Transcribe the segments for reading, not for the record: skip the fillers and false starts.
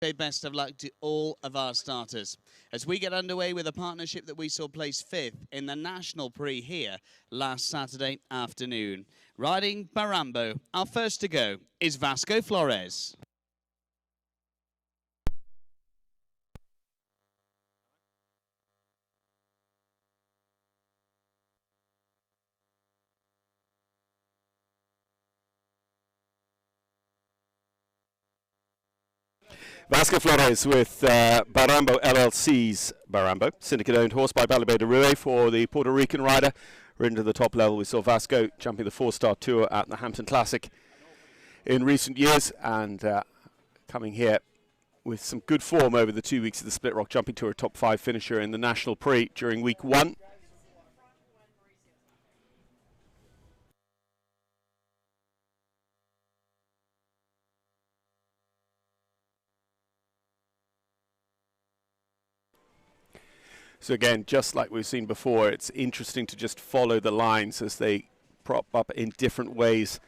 Say best of luck to all of our starters as we get underway with a partnership that we saw place 5th in the National Prix here last Saturday afternoon. Riding Barambo, our first to go is Vasco Flores. Vasco Flores with Barambo LLC's Barambo, syndicate-owned horse by Balibé de Rue for the Puerto Rican rider. Ridden to the top level, we saw Vasco jumping the 4-star tour at the Hampton Classic in recent years, and coming here with some good form over the 2 weeks of the Split Rock Jumping Tour, top 5 finisher in the National Prix during week 1. So again, just like we've seen before, it's interesting to just follow the lines as they prop up in different ways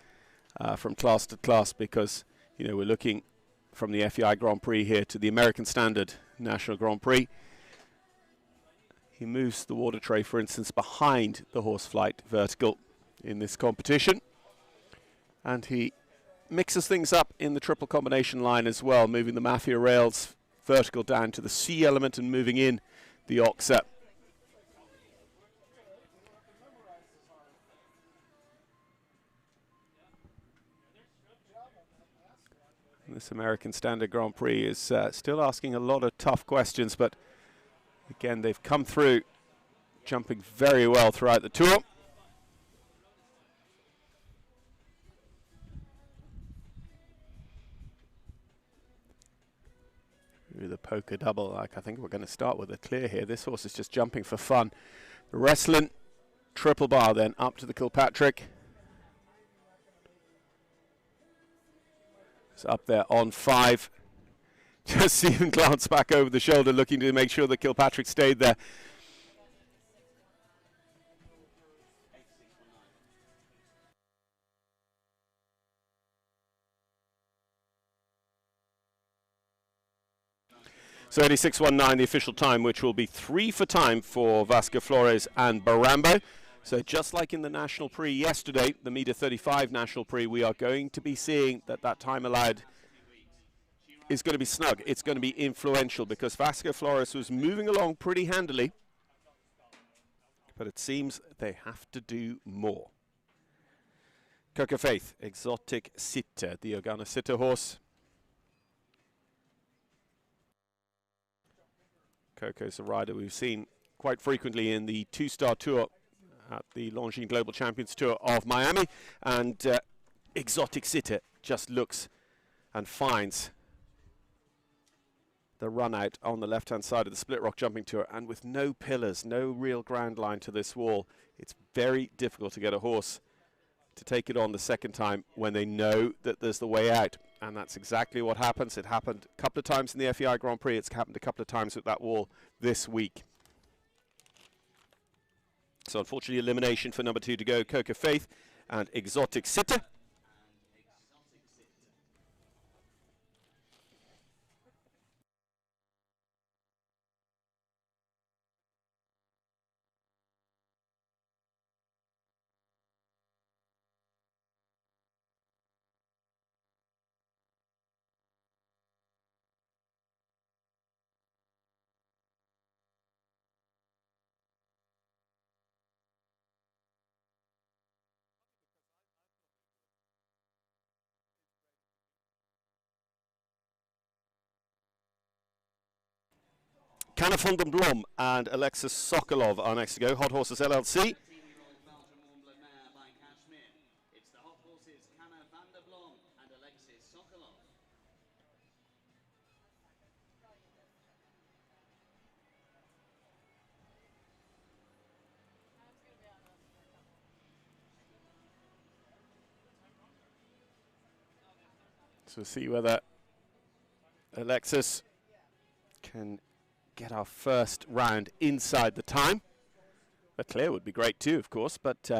from class to class, because, you know, we're looking from the FEI Grand Prix here to the American Standard National Grand Prix. He moves the water tray, for instance, behind the Horseflight vertical in this competition. And he mixes things up in the triple combination line as well, moving the Mafia rails vertical down to the C element and moving in the Oxa. This American Standard Grand Prix is still asking a lot of tough questions, but again, they've come through jumping very well throughout the tour. The poker double, like I think we're going to start with a clear here. This horse is just jumping for fun. The Wrestling triple bar then up to the Kilpatrick. It's up there on 5. Just see him glance back over the shoulder, looking to make sure that Kilpatrick stayed there. So 86.19, the official time, which will be 3 for time for Vasco Flores and Barambo. So just like in the National Prix yesterday, the meter 35 National Prix, we are going to be seeing that time allowed is going to be snug. It's going to be influential, because Vasco Flores was moving along pretty handily, but it seems they have to do more. Coca Faith, Exotic Sitter, the Ogana Sitter horse. Coco's a rider we've seen quite frequently in the 2-star tour at the Longines Global Champions Tour of Miami, and Exotic Sitter just looks and finds the run out on the left-hand side of the Split Rock Jumping Tour, and with no pillars, no real ground line to this wall, it's very difficult to get a horse to take it on the second time when they know that there's the way out. And that's exactly what happens. It happened a couple of times in the FEI Grand Prix. It's happened a couple of times with that wall this week. So unfortunately, elimination for number 2 to go, Coca Faith and Exotic Sitter. Canna van den Blom and Alexis Sokolov are next to go. Hot Horses LLC. So see whether Alexis can get our first round inside the time. A clear would be great too, of course, but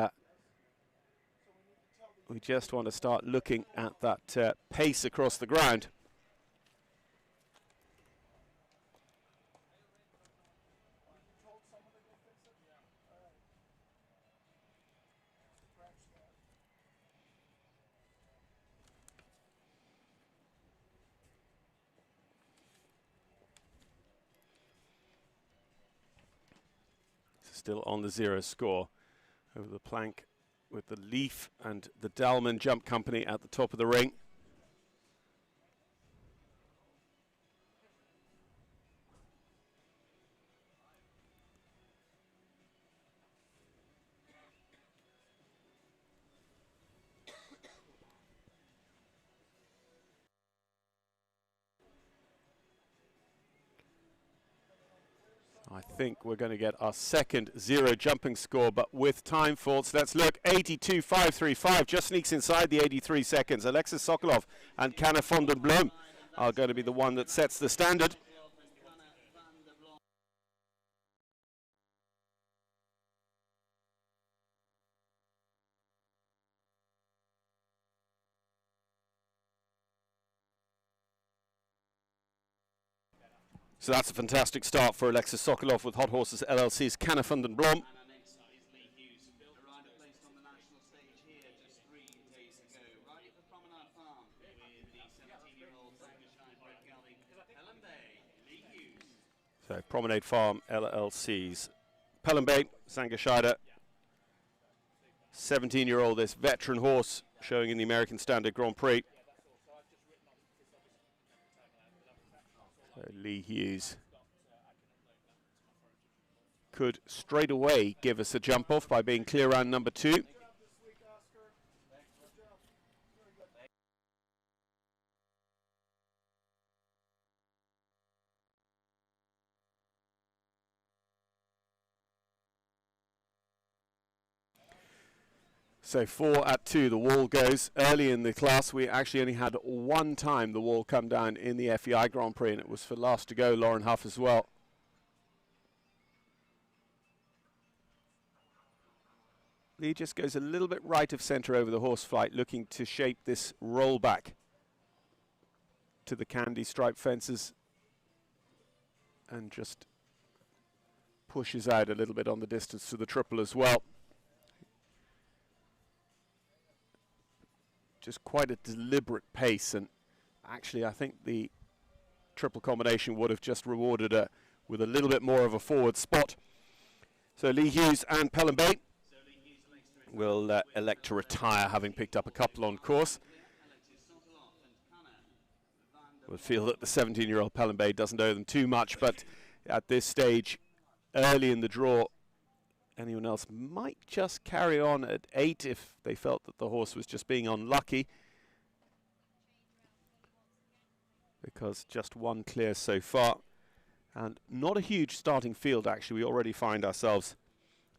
we just want to start looking at that pace across the ground. Still on the 0 score. Over the plank with the Leaf and the Dalman Jump Company at the top of the ring. I think we're going to get our second 0 jumping score, but with time faults. Let's look. 82.535 just sneaks inside the 83 seconds. Alexis Sokolov and Canna van den Blom are going to be the one that sets the standard. So that's a fantastic start for Alexis Sokolov with Hot Horses LLC's Canna van den Blom. So Promenade Farm LLC's Pellenbait, Sangerscheide. 17-year-old, this veteran horse showing in the American Standard Grand Prix. So Lee Hughes could straight away give us a jump off by being clear round number 2. So 4 at 2, the wall goes. Early in the class, we actually only had one time the wall come down in the FEI Grand Prix, and it was for last to go, Lauren Huff as well. Lee just goes a little bit right of centre over the horse flight, looking to shape this rollback to the candy stripe fences, and just pushes out a little bit on the distance to the triple as well. Just quite a deliberate pace, and actually I think the triple combination would have just rewarded her with a little bit more of a forward spot. So Lee Hughes and Pellenbait will elect to retire, having picked up a couple on course. We'll feel that the 17-year-old Pellenbait doesn't owe them too much, but at this stage, early in the draw, anyone else might just carry on at 8 if they felt that the horse was just being unlucky, because just one clear so far, and not a huge starting field actually. We already find ourselves,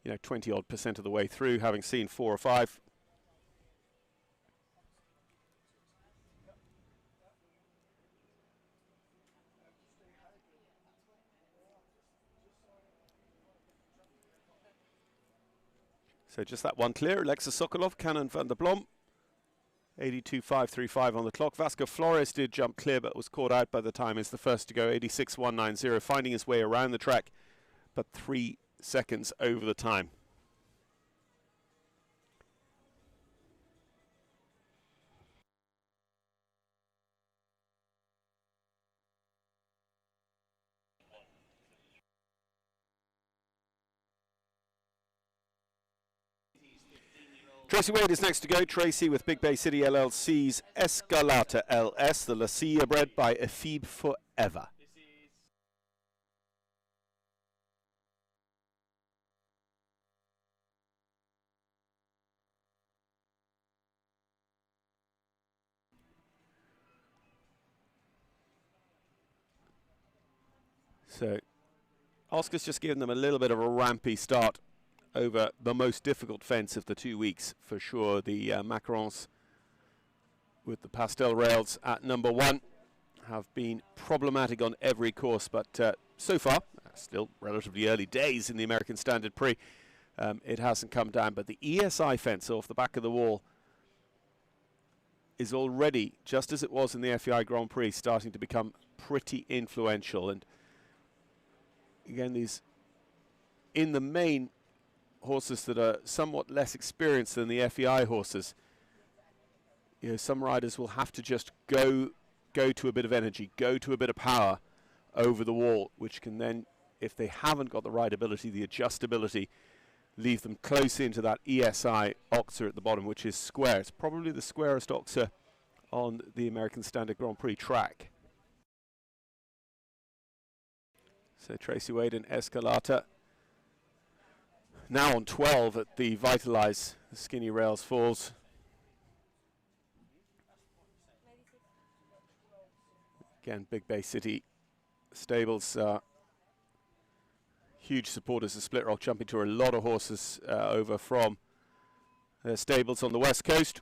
20-odd% of the way through, having seen 4 or 5. So just that one clear. Alexis Sokolov, Canna van den Blom. 82.535 on the clock. Vasco Flores did jump clear, but was caught out by the time. Is the first to go. 86.190, finding his way around the track, but 3 seconds over the time. Tracy Wade is next to go. Tracy with Big Bay City LLC's Escalata LS, the La Silla bred by Ephebe Forever. So Oscar's just given them a little bit of a rampy start over the most difficult fence of the 2 weeks, for sure. The Macarons with the pastel rails at number 1 have been problematic on every course, but so far, still relatively early days in the American Standard Prix, it hasn't come down. But the ESI fence off the back of the wall is already, just as it was in the FEI Grand Prix, starting to become pretty influential. And again, these, in the main, horses that are somewhat less experienced than the FEI horses, some riders will have to just go to a bit of energy, go to a bit of power over the wall, which can then if they haven't got the rideability, the adjustability, leave them close into that ESI oxer at the bottom, which is square. It's probably the squarest oxer on the American Standard Grand Prix track. So Tracy Wade and Escalata now on 12 at the Vitalize Skinny Rails Falls. Again, Big Bay City stables, huge supporters of Split Rock Jumping Tour. A lot of horses over from their stables on the West Coast.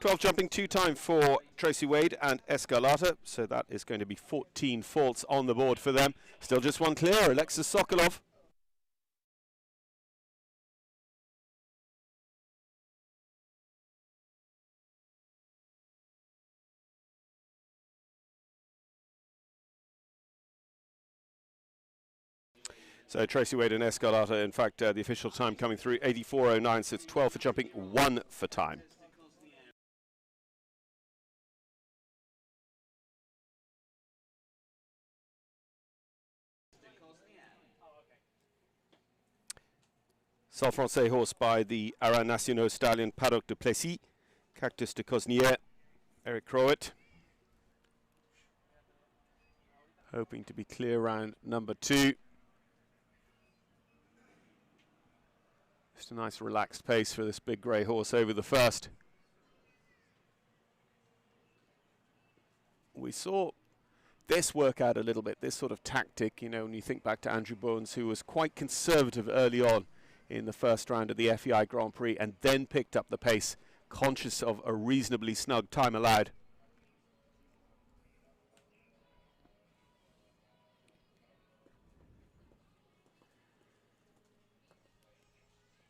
12 jumping, 2 time for Tracy Wade and Escalata, so that is going to be 14 faults on the board for them. Still just one clear, Alexis Sokolov. So Tracy Wade and Escalata, in fact, the official time coming through, 84.09, so it's 12 for jumping, 1 for time. Sol Francais horse by the Aran Nationaux stallion Paddock de Plessis, Cactus de Cosnier, Eric Crowett. Hoping to be clear round number 2. Just a nice relaxed pace for this big grey horse over the first. We saw this work out a little bit, this sort of tactic, you know, when you think back to Andrew Bones, who was quite conservative early on in the first round of the FEI Grand Prix and then picked up the pace, conscious of a reasonably snug time allowed.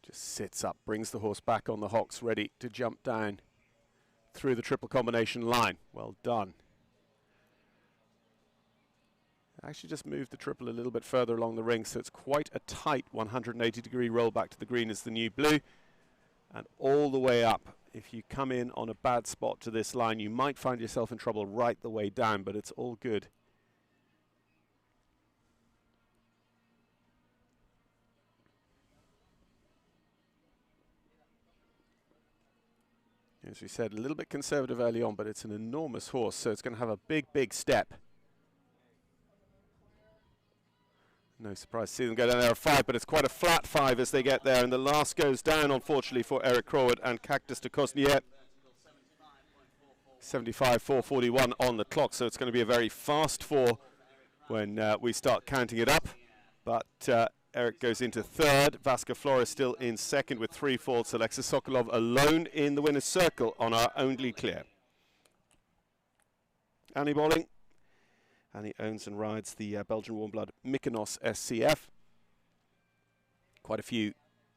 Just sits up, brings the horse back on the hocks, ready to jump down through the triple combination line. Well done. Actually just moved the triple a little bit further along the ring, so it's quite a tight 180-degree roll back to the green as the new blue. And all the way up, if you come in on a bad spot to this line, you might find yourself in trouble right the way down, but it's all good. As we said, a little bit conservative early on, but it's an enormous horse, so it's going to have a big, big step. No surprise to see them go down there at 5, but it's quite a flat 5 as they get there, and the last goes down, unfortunately, for Eric Crowett and Cactus de Cosnier. 75.441 on the clock, so it's going to be a very fast 4 when we start counting it up. But Eric goes into 3rd, Vasca Flores still in 2nd with 3 faults, Alexis Sokolov alone in the winner's circle on our only clear. Annie Bolling. And he owns and rides the Belgian Warm Blood Mykonos SCF. Quite a few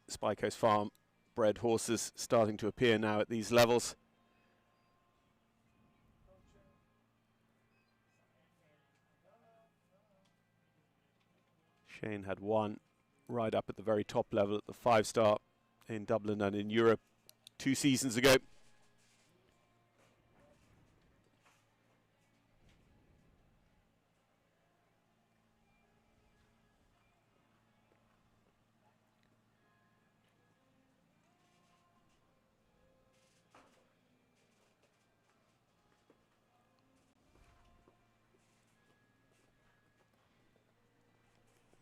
Spy Coast Farm bred horses starting to appear now at these levels. Shane had one right up at the very top level at the 5-star in Dublin and in Europe 2 seasons ago.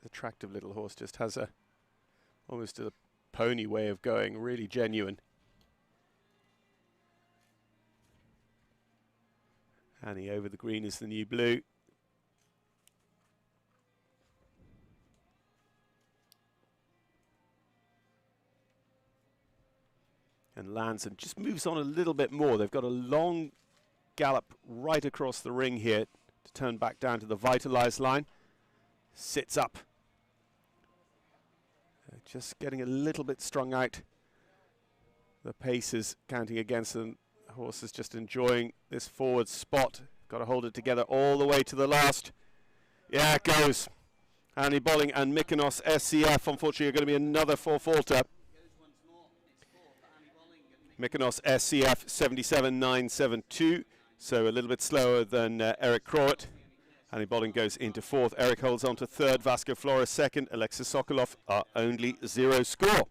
Attractive little horse, just has a almost a pony way of going, really genuine. Annie over the green is the new blue. And lands and just moves on a little bit more. They've got a long gallop right across the ring here to turn back down to the Vitalize line. Sits up. Just getting a little bit strung out. The pace is counting against them. The horse is just enjoying this forward spot. Got to hold it together all the way to the last. Yeah, it goes. Annie Bolling and Mykonos SCF, unfortunately, are going to be another 4-faulter. Mykonos SCF 77.972. So a little bit slower than Eric Crowett. Annie Bolling goes into fourth. Eric holds on to third. Vasco Flores second. Alexis Sokolov are only 0 score.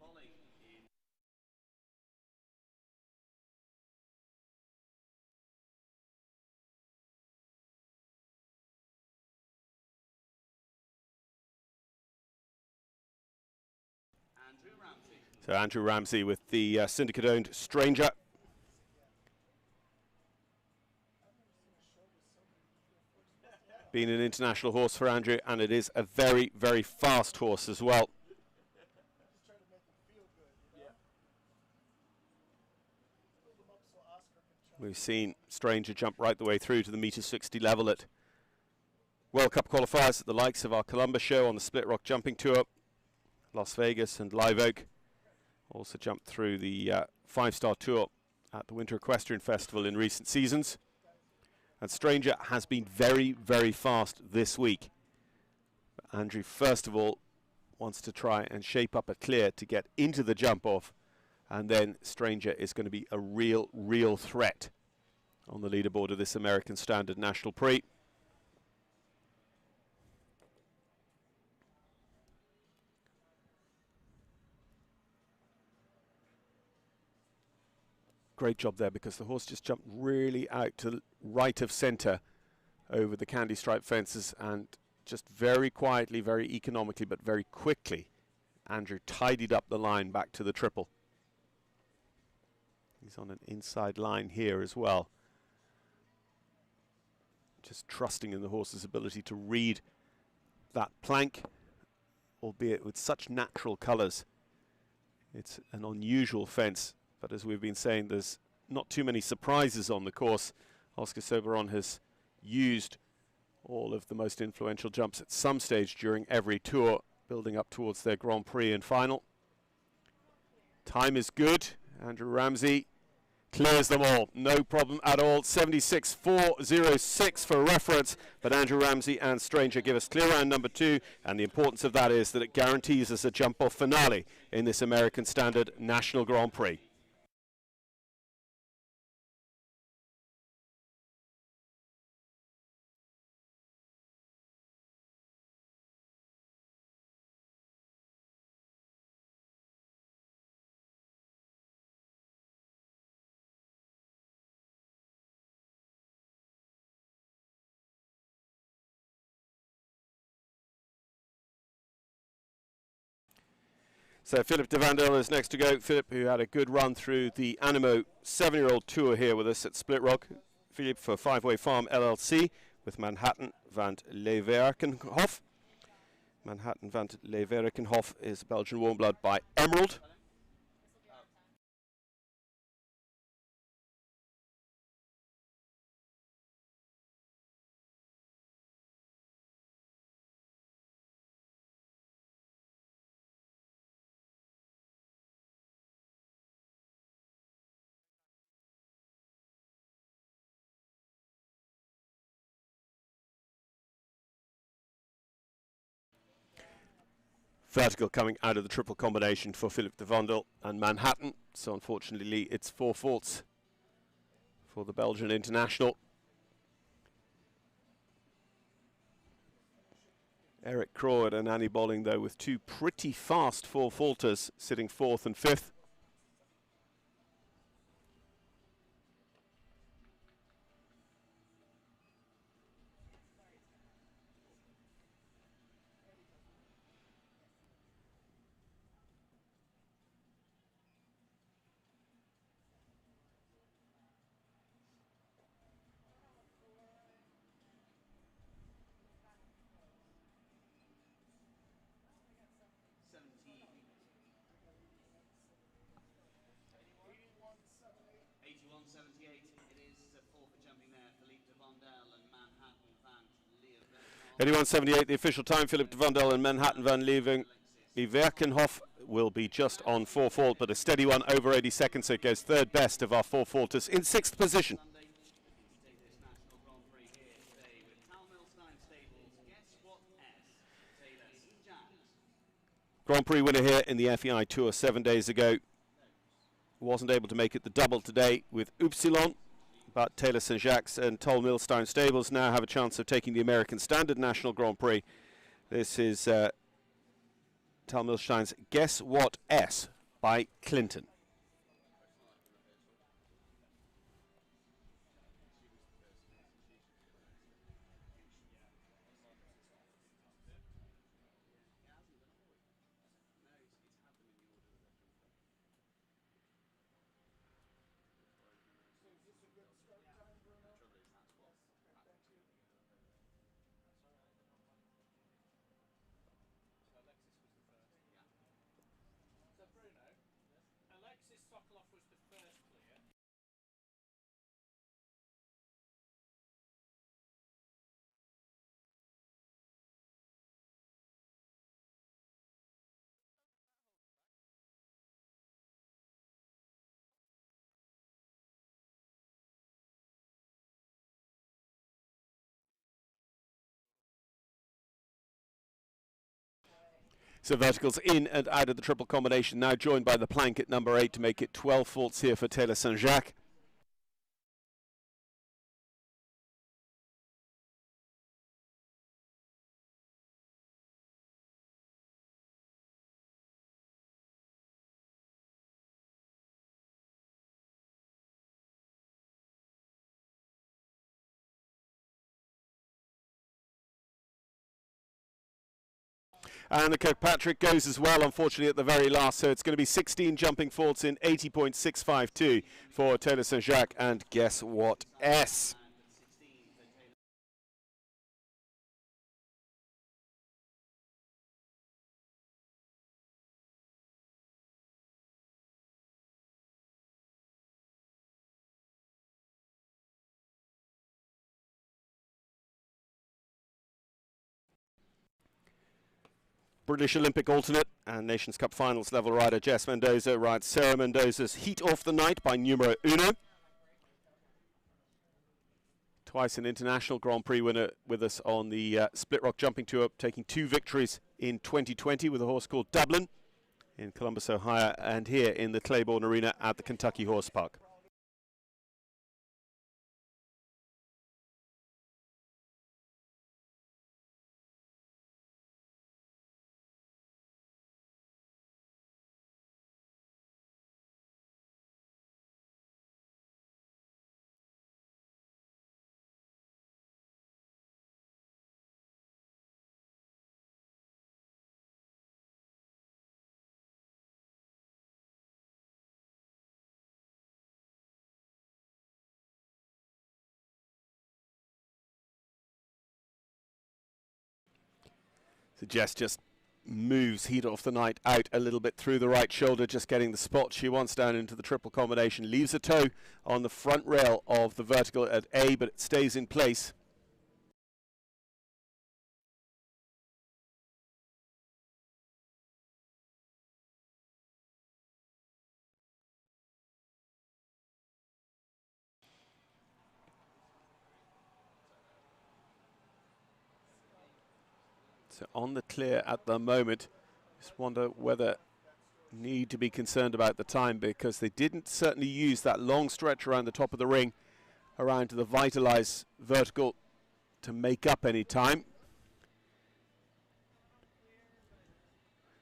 So Andrew Ramsey with the syndicate-owned Stranger. Been an international horse for Andrew, and it is a very, very fast horse as well. We've seen Stranger jump right the way through to the metre 60 level at World Cup qualifiers at the likes of our Columbus show on the Split Rock Jumping Tour, Las Vegas and Live Oak. Also jumped through the 5-star tour at the Winter Equestrian Festival in recent seasons. And Stranger has been very, very fast this week. But Andrew, first of all, wants to try and shape up a clear to get into the jump-off. And then Stranger is going to be a real, real threat on the leaderboard of this American Standard National Prix. Great job there, because the horse just jumped really out to the right of centre over the candy stripe fences, and just very quietly, very economically, but very quickly, Andrew tidied up the line back to the triple. He's on an inside line here as well. Just trusting in the horse's ability to read that plank, albeit with such natural colours. It's an unusual fence. But as we've been saying, there's not too many surprises on the course. Oscar Soberon has used all of the most influential jumps at some stage during every tour, building up towards their Grand Prix and final. Time is good. Andrew Ramsey clears them all. No problem at all. 76.406 for reference. But Andrew Ramsey and Stranger give us clear round number 2. And the importance of that is that it guarantees us a jump-off finale in this American Standard National Grand Prix. So Philip de Vandel is next to go. Philip, who had a good run through the Animo 7-year-old tour here with us at Split Rock. Philip for Five Way Farm LLC with Manhattan van Leeuwenhoek. Manhattan van Leeuwenhoek is Belgian warm blood by Emerald. Vertical coming out of the triple combination for Philip de Vandel and Manhattan. So unfortunately, it's 4 faults for the Belgian international. Eric Crowett and Annie Bolling, though, with 2 pretty fast 4-faulters sitting 4th and 5th. It is 81.78, the official time. Philip de Vandel and Manhattan van Leeuwenhoek will be just on 4 fault, but a steady one over 80 seconds, so it goes 3rd best of our 4-faulters in 6th position. Grand Prix winner here in the FEI Tour 7 days ago. Wasn't able to make it the double today with Upsilon, but Taylor St. Jacques and Toll Millstone Stables now have a chance of taking the American Standard National Grand Prix. This is Toll Millstone's Guess What S by Clinton. So verticals in and out of the triple combination, now joined by the plank at number 8 to make it 12 faults here for Taylor St. Jacques. And the Kirkpatrick goes as well, unfortunately, at the very last. So it's going to be 16 jumping faults in 80.652 for Taylor St. Jacques and Guess What S. British Olympic alternate and Nations Cup Finals level rider Jess Mendoza rides Sarah Mendoza's Heat Off the Night by numero uno. Twice an international Grand Prix winner with us on the Split Rock Jumping Tour, taking 2 victories in 2020 with a horse called Dublin in Columbus, Ohio, and here in the Claiborne Arena at the Kentucky Horse Park. So Jess just moves Heat Off the Night out a little bit through the right shoulder, just getting the spot she wants down into the triple combination. Leaves a toe on the front rail of the vertical at A, but it stays in place. So on the clear at the moment. Just wonder whether need to be concerned about the time, because they didn't certainly use that long stretch around the top of the ring around to the Vitalize vertical to make up any time.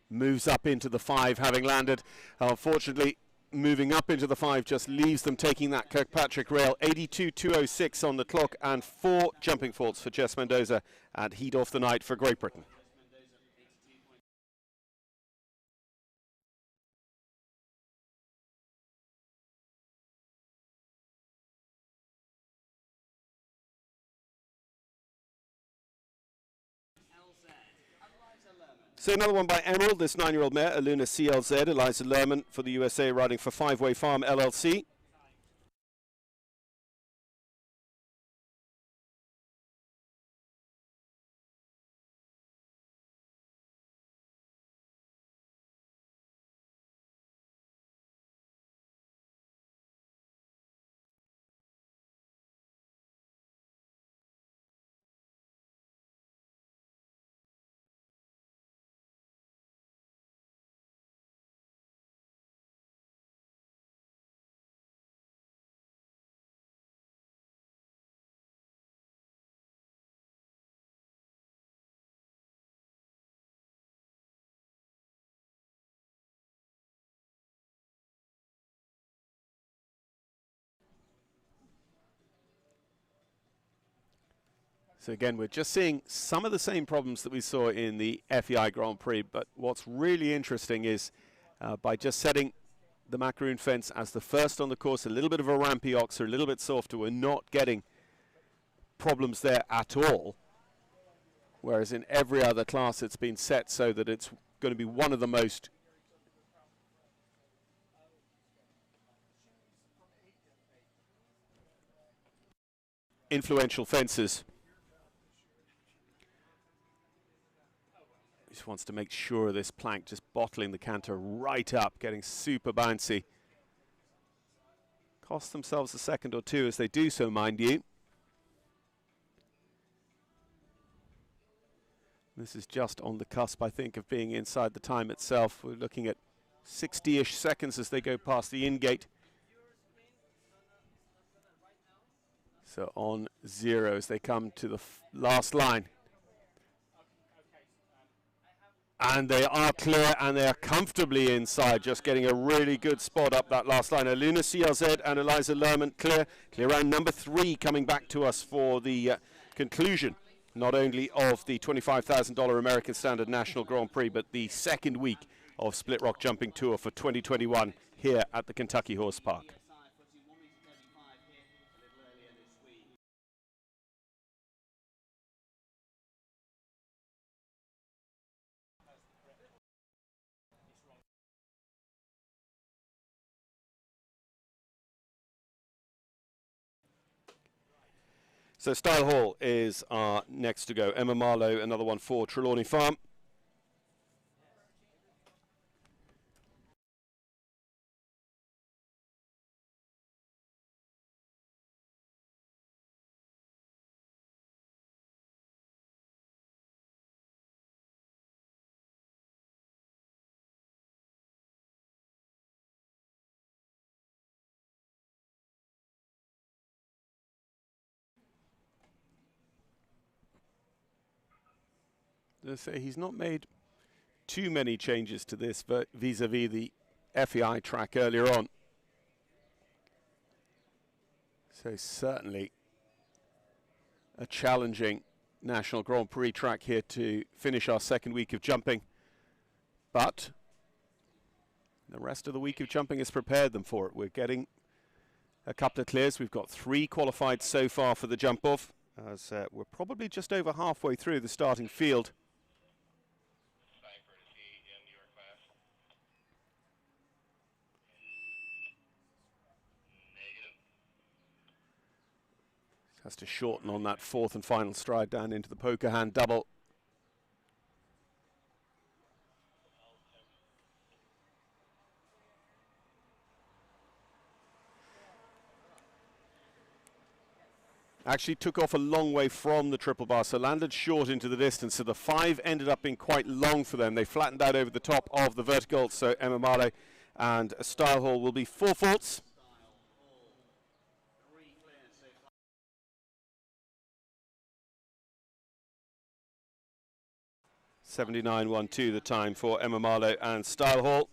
Moves up into the 5 having landed. Unfortunately, moving up into the 5 just leaves them taking that Kirkpatrick rail. 82.206 on the clock and 4 jumping faults for Jess Mendoza and Heat Off the Night for Great Britain. So another one by Emerald, this 9-year-old mare, Aluna CLZ, Eliza Lerman for the USA, riding for 5 Way Farm LLC. So again, we're just seeing some of the same problems that we saw in the FEI Grand Prix, but what's really interesting is by just setting the macaroon fence as the first on the course, a little bit of a rampy oxer, a little bit softer, we're not getting problems there at all. Whereas in every other class it's been set so that it's going to be one of the most influential fences. Just wants to make sure this plank just bottling the canter right up, getting super bouncy. Cost themselves a second or two as they do so, mind you. This is just on the cusp, I think, of being inside the time itself. We're looking at 60-ish seconds as they go past the in-gate. So on 0 as they come to the last line. And they are clear, and they are comfortably inside, just getting a really good spot up that last line. Aluna CRZ and Eliza Lerman clear round number 3 coming back to us for the conclusion, not only of the $25,000 American Standard National Grand Prix, but the second week of Split Rock Jumping Tour for 2021 here at the Kentucky Horse Park. So Style Hall is our next to go. Emma Marlowe, another one for Trelawney Farm. Let's say he's not made too many changes to this vis-a-vis the FEI track earlier on. So certainly a challenging National Grand Prix track here to finish our second week of jumping. But the rest of the week of jumping has prepared them for it. We're getting a couple of clears. We've got 3 qualified so far for the jump off, as we're probably just over halfway through the starting field. Has to shorten on that 4th and final stride down into the poker hand double. Actually took off a long way from the triple bar, so landed short into the distance. So the 5 ended up being quite long for them. They flattened out over the top of the vertical, so Emma Marlowe and Style Hall will be 4 faults. 79.12 the time for Emma Marlowe and Style Hall.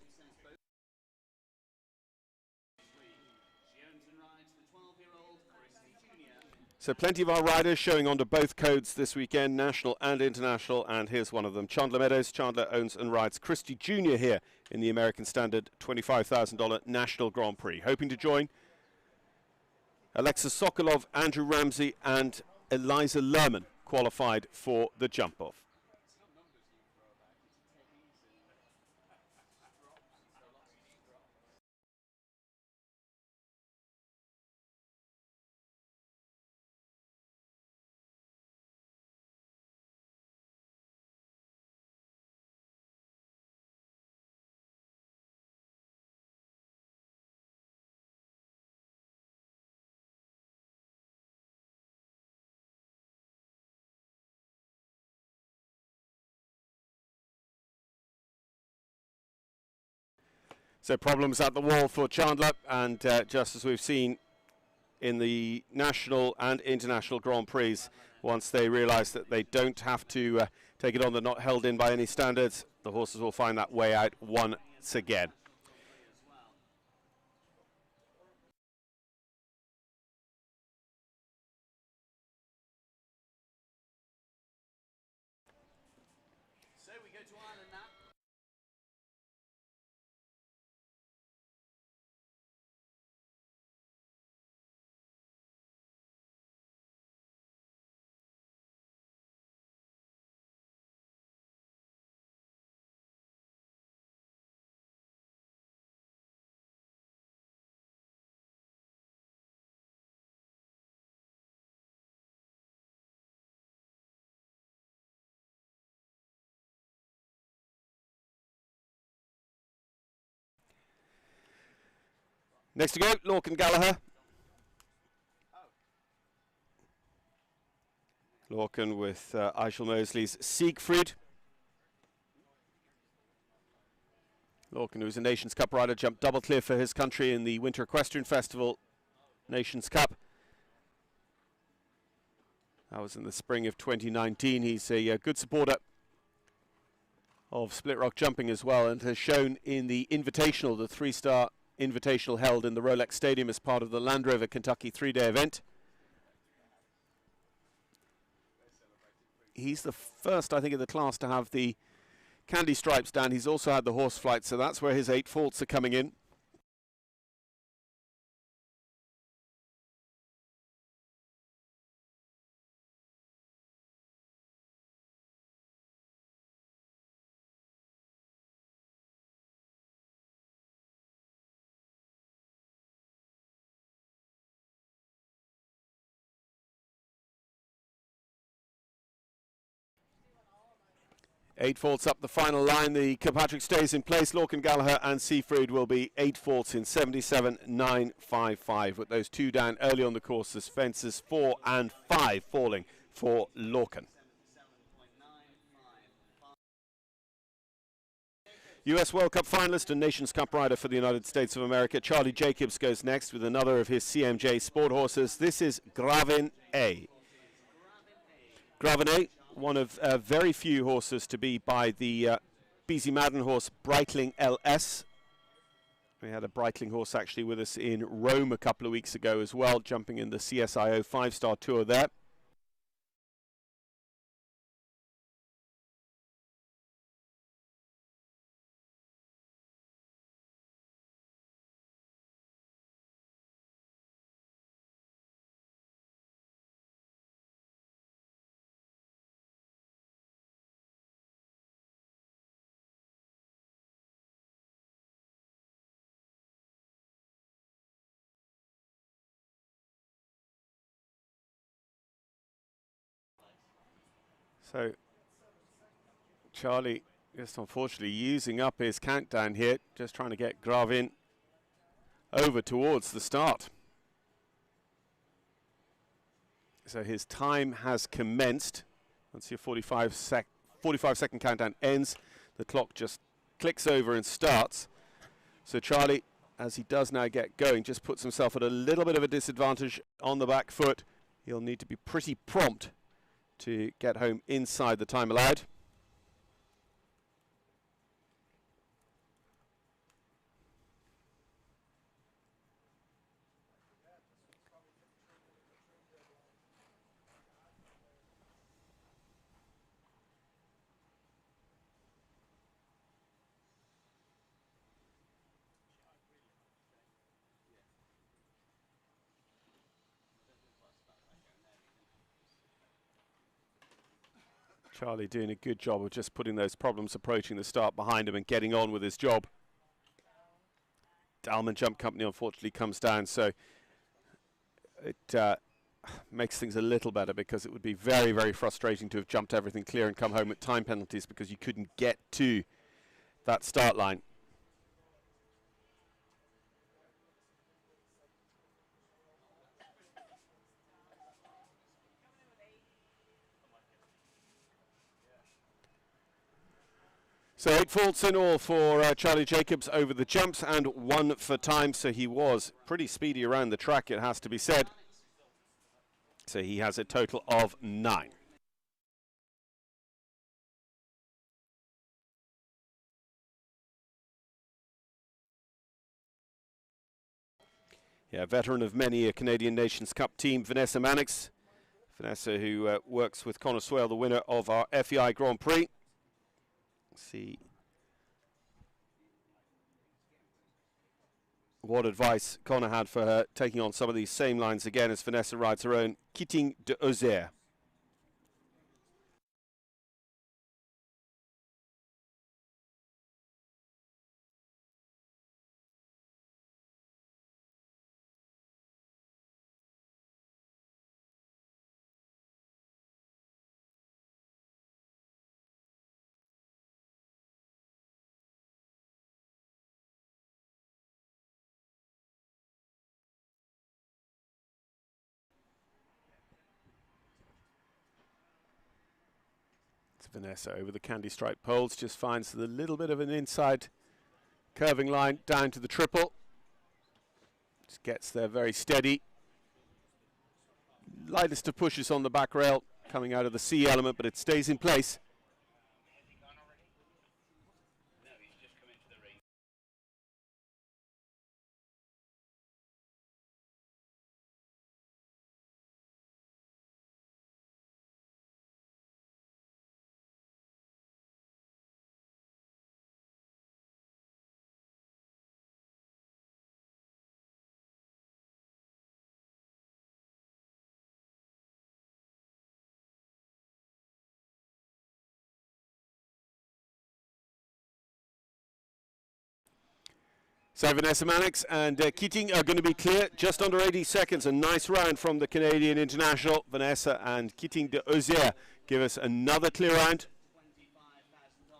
So plenty of our riders showing onto both codes this weekend, national and international, and here's one of them, Chandler Meadows. Chandler owns and rides Christy Jr. here in the American Standard $25,000 National Grand Prix. Hoping to join Alexis Sokolov, Andrew Ramsey and Eliza Lerman qualified for the jump-off. So problems at the wall for Chandler, and just as we've seen in the national and international Grand Prix, once they realise that they don't have to take it on, they're not held in by any standards, the horses will find that way out once again. Next to go, Lorcan Gallagher. Lorcan with Eichel Mosley's Siegfried. Lorcan, who's a Nations Cup rider, jumped double clear for his country in the Winter Equestrian Festival Nations Cup. That was in the spring of 2019. He's a good supporter of split rock jumping as well, and has shown in the Invitational, the 3-star Invitational held in the Rolex Stadium as part of the Land Rover Kentucky 3-day event. He's the first, I think, in the class to have the candy stripes down. He's also had the horse flight, so that's where his 8 faults are coming in. Eight faults up the final line. The Kilpatrick stays in place. Lorcan Gallagher and Siegfried will be 8 faults in 77.955, with those 2 down early on the course as fences 4 and 5 falling for Lorcan. US World Cup finalist and Nations Cup rider for the United States of America, Charlie Jacobs, goes next with another of his CMJ sport horses. This is Gravin A. Gravin A, one of very few horses to be by the BZ Madden horse Breitling LS. We had a Breitling horse actually with us in Rome a couple of weeks ago as well, jumping in the CSIO 5-star tour there. So Charlie just unfortunately using up his countdown here, just trying to get Gravin over towards the start. So his time has commenced. Once your 45-second countdown ends, the clock just clicks over and starts. So Charlie, as he does now get going, just puts himself at a little bit of a disadvantage on the back foot. He'll need to be pretty prompt to get home inside the time allowed. Charlie doing a good job of just putting those problems approaching the start behind him and getting on with his job. Dalman Jump Company unfortunately comes down, so it makes things a little better, because it would be very, very frustrating to have jumped everything clear and come home with time penalties because you couldn't get to that start line. So 8 faults in all for Charlie Jacobs over the jumps, and 1 for time, so he was pretty speedy around the track, it has to be said. So he has a total of 9. Yeah, veteran of many a Canadian Nations Cup team, Vanessa Mannix. Vanessa, who works with Connor Swale, the winner of our FEI Grand Prix. See what advice Connor had for her, taking on some of these same lines again as Vanessa rides her own Quitting de Auxerre. It's Vanessa over the candy stripe poles, just finds the little bit of an inside curving line down to the triple. Just gets there very steady. Lightest of pushes on the back rail coming out of the C element, but it stays in place. So Vanessa Mannix and Keating are going to be clear, just under 80 seconds. A nice round from the Canadian international. Vanessa and Keating de Ozier give us another clear round.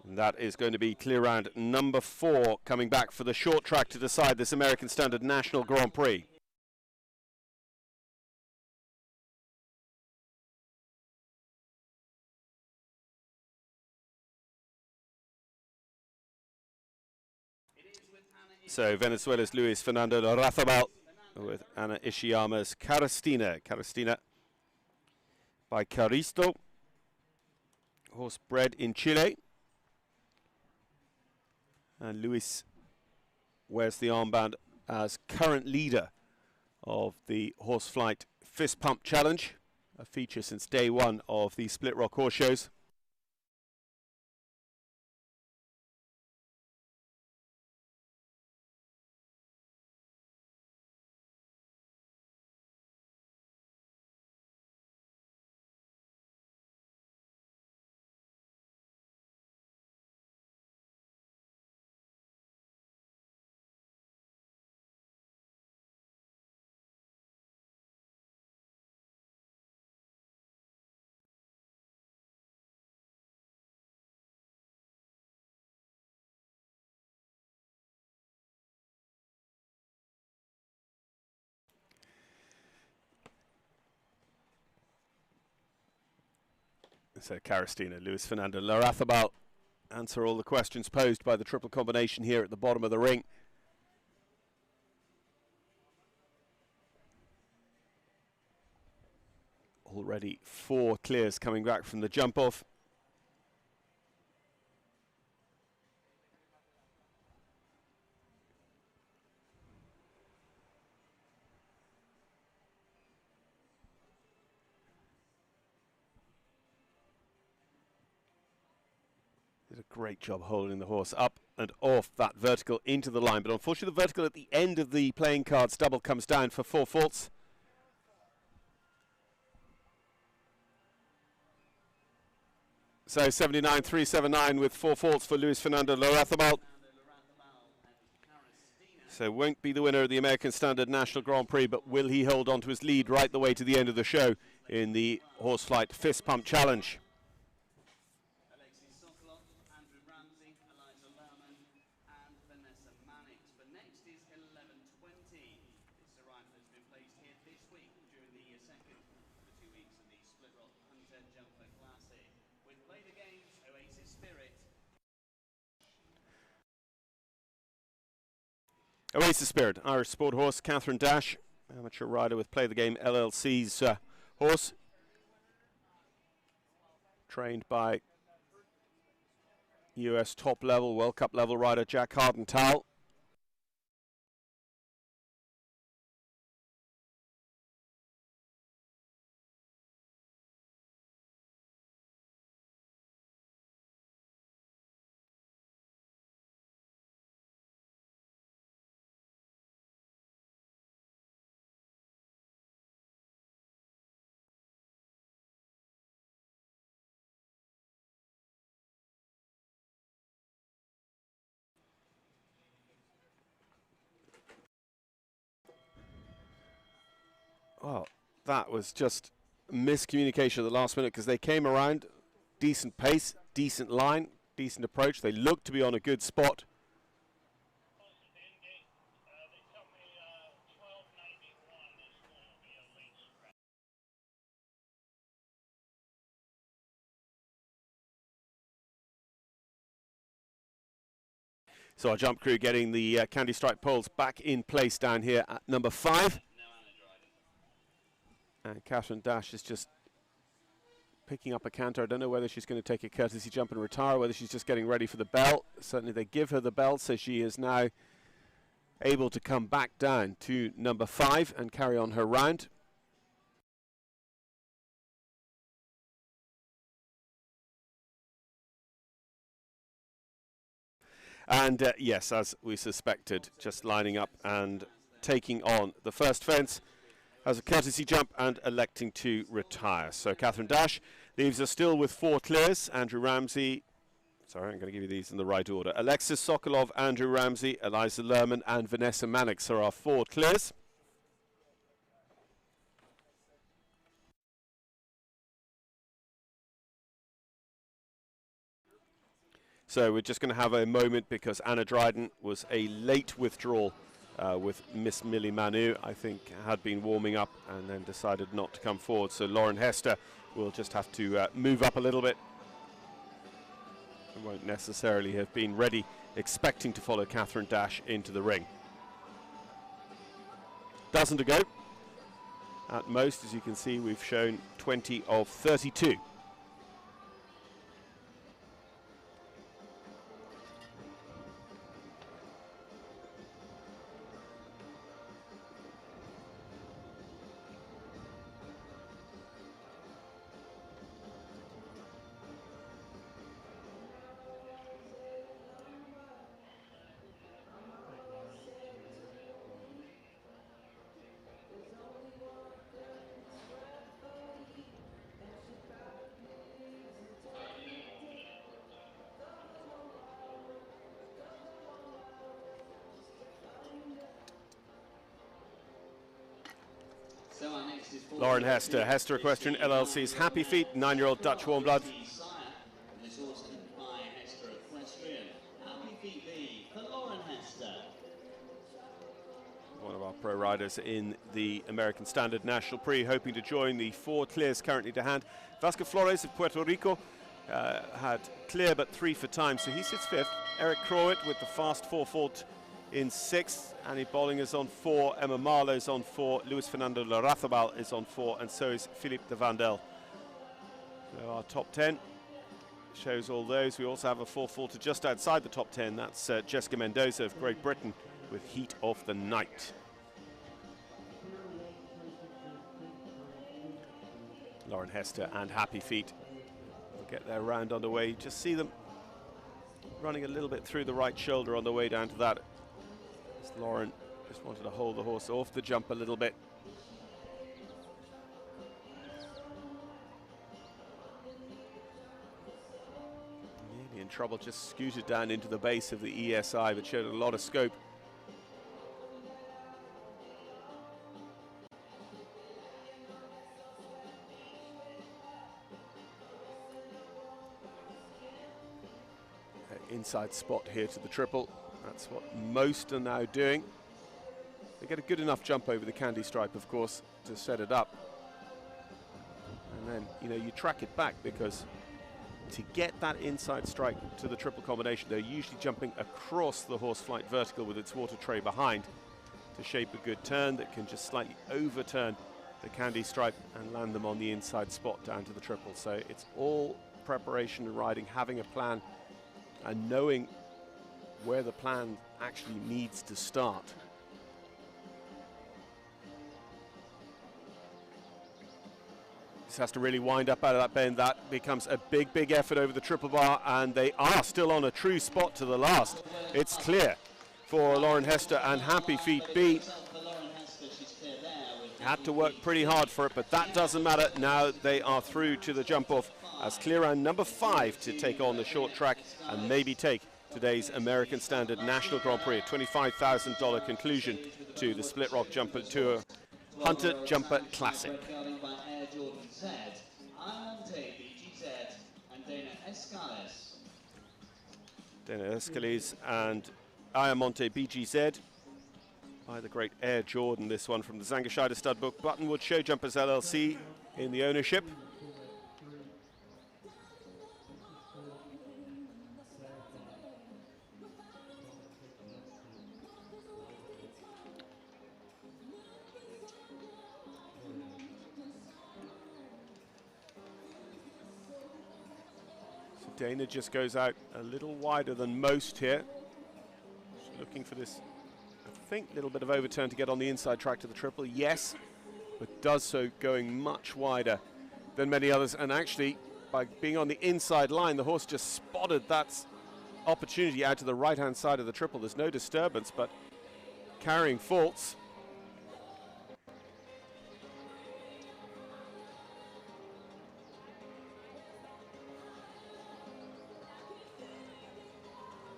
And that is going to be clear round number 4, coming back for the short track to decide this American Standard National Grand Prix. So Venezuela's Luis Fernando Larrazabal with Ana Ishiyama's Caristina. Caristina by Caristo, horse bred in Chile. And Luis wears the armband as current leader of the Horseflight Fist Pump Challenge, a feature since day one of the Split Rock Horse Shows. So Caristina, Luis Fernando Larrazabal answer all the questions posed by the triple combination here at the bottom of the ring. Already 4 clears coming back from the jump off. Did a great job holding the horse up and off that vertical into the line, but unfortunately the vertical at the end of the playing cards double comes down for 4 faults. So 79.379 with 4 faults for Luis Fernando Larrazabal. So won't be the winner of the American Standard National Grand Prix, but will he hold on to his lead right the way to the end of the show in the Horseflight Fist Pump Challenge? Oasis Spirit, Irish sport horse, Catherine Dash, amateur rider with Play the Game LLC's horse. Trained by US top level, World Cup level rider Jack Hardental. Well, that was just miscommunication at the last minute because they came around, decent pace, decent line, decent approach. They looked to be on a good spot. So our jump crew getting the candy stripe poles back in place down here at number 5. And Catherine Dash is just picking up a canter. I don't know whether she's going to take a courtesy jump and retire, whether she's just getting ready for the bell. Certainly they give her the bell, so she is now able to come back down to number 5 and carry on her round. And yes, as we suspected, just lining up and taking on the first fence as a courtesy jump and electing to retire. So Catherine Dash leaves us still with 4 clears. Andrew Ramsey, sorry, I'm going to give you these in the right order. Alexis Sokolov, Andrew Ramsey, Eliza Lerman and Vanessa Mannix are our 4 clears. So we're just going to have a moment because Anna Dryden was a late withdrawal with Miss Millie Manu. I think had been warming up and then decided not to come forward. So Lauren Hester will just have to move up a little bit. And won't necessarily have been ready, expecting to follow Catherine Dash into the ring. Dozen to go. At most, as you can see, we've shown 20 of 32. Lauren Hester, Hester Equestrian LLC's Happy Feet, 9-year-old Dutch warm blood. One of our pro riders in the American Standard National Prix, hoping to join the 4 clears currently to hand. Vasco Flores of Puerto Rico had clear but 3 for time, so he sits 5th. Eric Crowett with the fast 4-fault in 6th. Annie Bolling is on 4, Emma Marlowe is on 4, Luis Fernando Larrazabal is on 4, and so is Philippe de Vandel. So our top 10 shows all those. We also have a 4-faulter just outside the top 10. That's Jessica Mendoza of Great Britain with Heat of the Night. Lauren Hester and Happy Feet will get their round underway. Just see them running a little bit through the right shoulder on the way down to that. Lauren just wanted to hold the horse off the jump a little bit. Nearly in trouble, just scooted down into the base of the ESI, but showed a lot of scope. Inside spot here to the triple. That's what most are now doing. They get a good enough jump over the candy stripe, of course, to set it up. And then, you know, you track it back, because to get that inside strike to the triple combination, they're usually jumping across the horse flight vertical with its water tray behind to shape a good turn that can just slightly overturn the candy stripe and land them on the inside spot down to the triple. So it's all preparation and riding, having a plan and knowing where the plan actually needs to start. This has to really wind up out of that bend. That becomes a big, big effort over the triple bar, and they are still on a true spot to the last. It's clear for Lauren Hester and Happy Feet B. Had to work pretty hard for it, but that doesn't matter. Now they are through to the jump off as clear round number 5 to take on the short track and maybe take today's American Standard National Grand Prix, a $25,000 conclusion to the Split Rock Jumper Tour Hunter Jumper Classic. Dana Escales and Ayamonte BGZ by the great Air Jordan. This one from the Zangerscheide Stud Book. Buttonwood Show Jumpers LLC in the ownership. Dana just goes out a little wider than most here. She's looking for this, I think, little bit of overturn to get on the inside track to the triple. Yes, but does so going much wider than many others. And actually, by being on the inside line, the horse just spotted that opportunity out to the right-hand side of the triple. There's no disturbance, but carrying faults.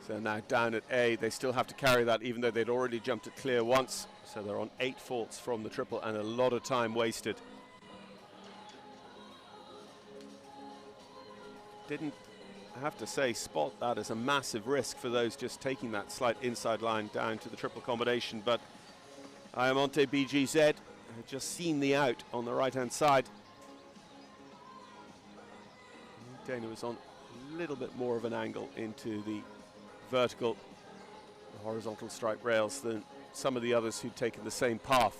So now down at A, they still have to carry that even though they'd already jumped it clear once. So they're on 8 faults from the triple and a lot of time wasted. Didn't, I have to say, spot that as a massive risk for those just taking that slight inside line down to the triple combination, but Ayamonte BGZ had just seen the out on the right-hand side. Dana was on a little bit more of an angle into the vertical, the horizontal stripe rails than some of the others who'd taken the same path.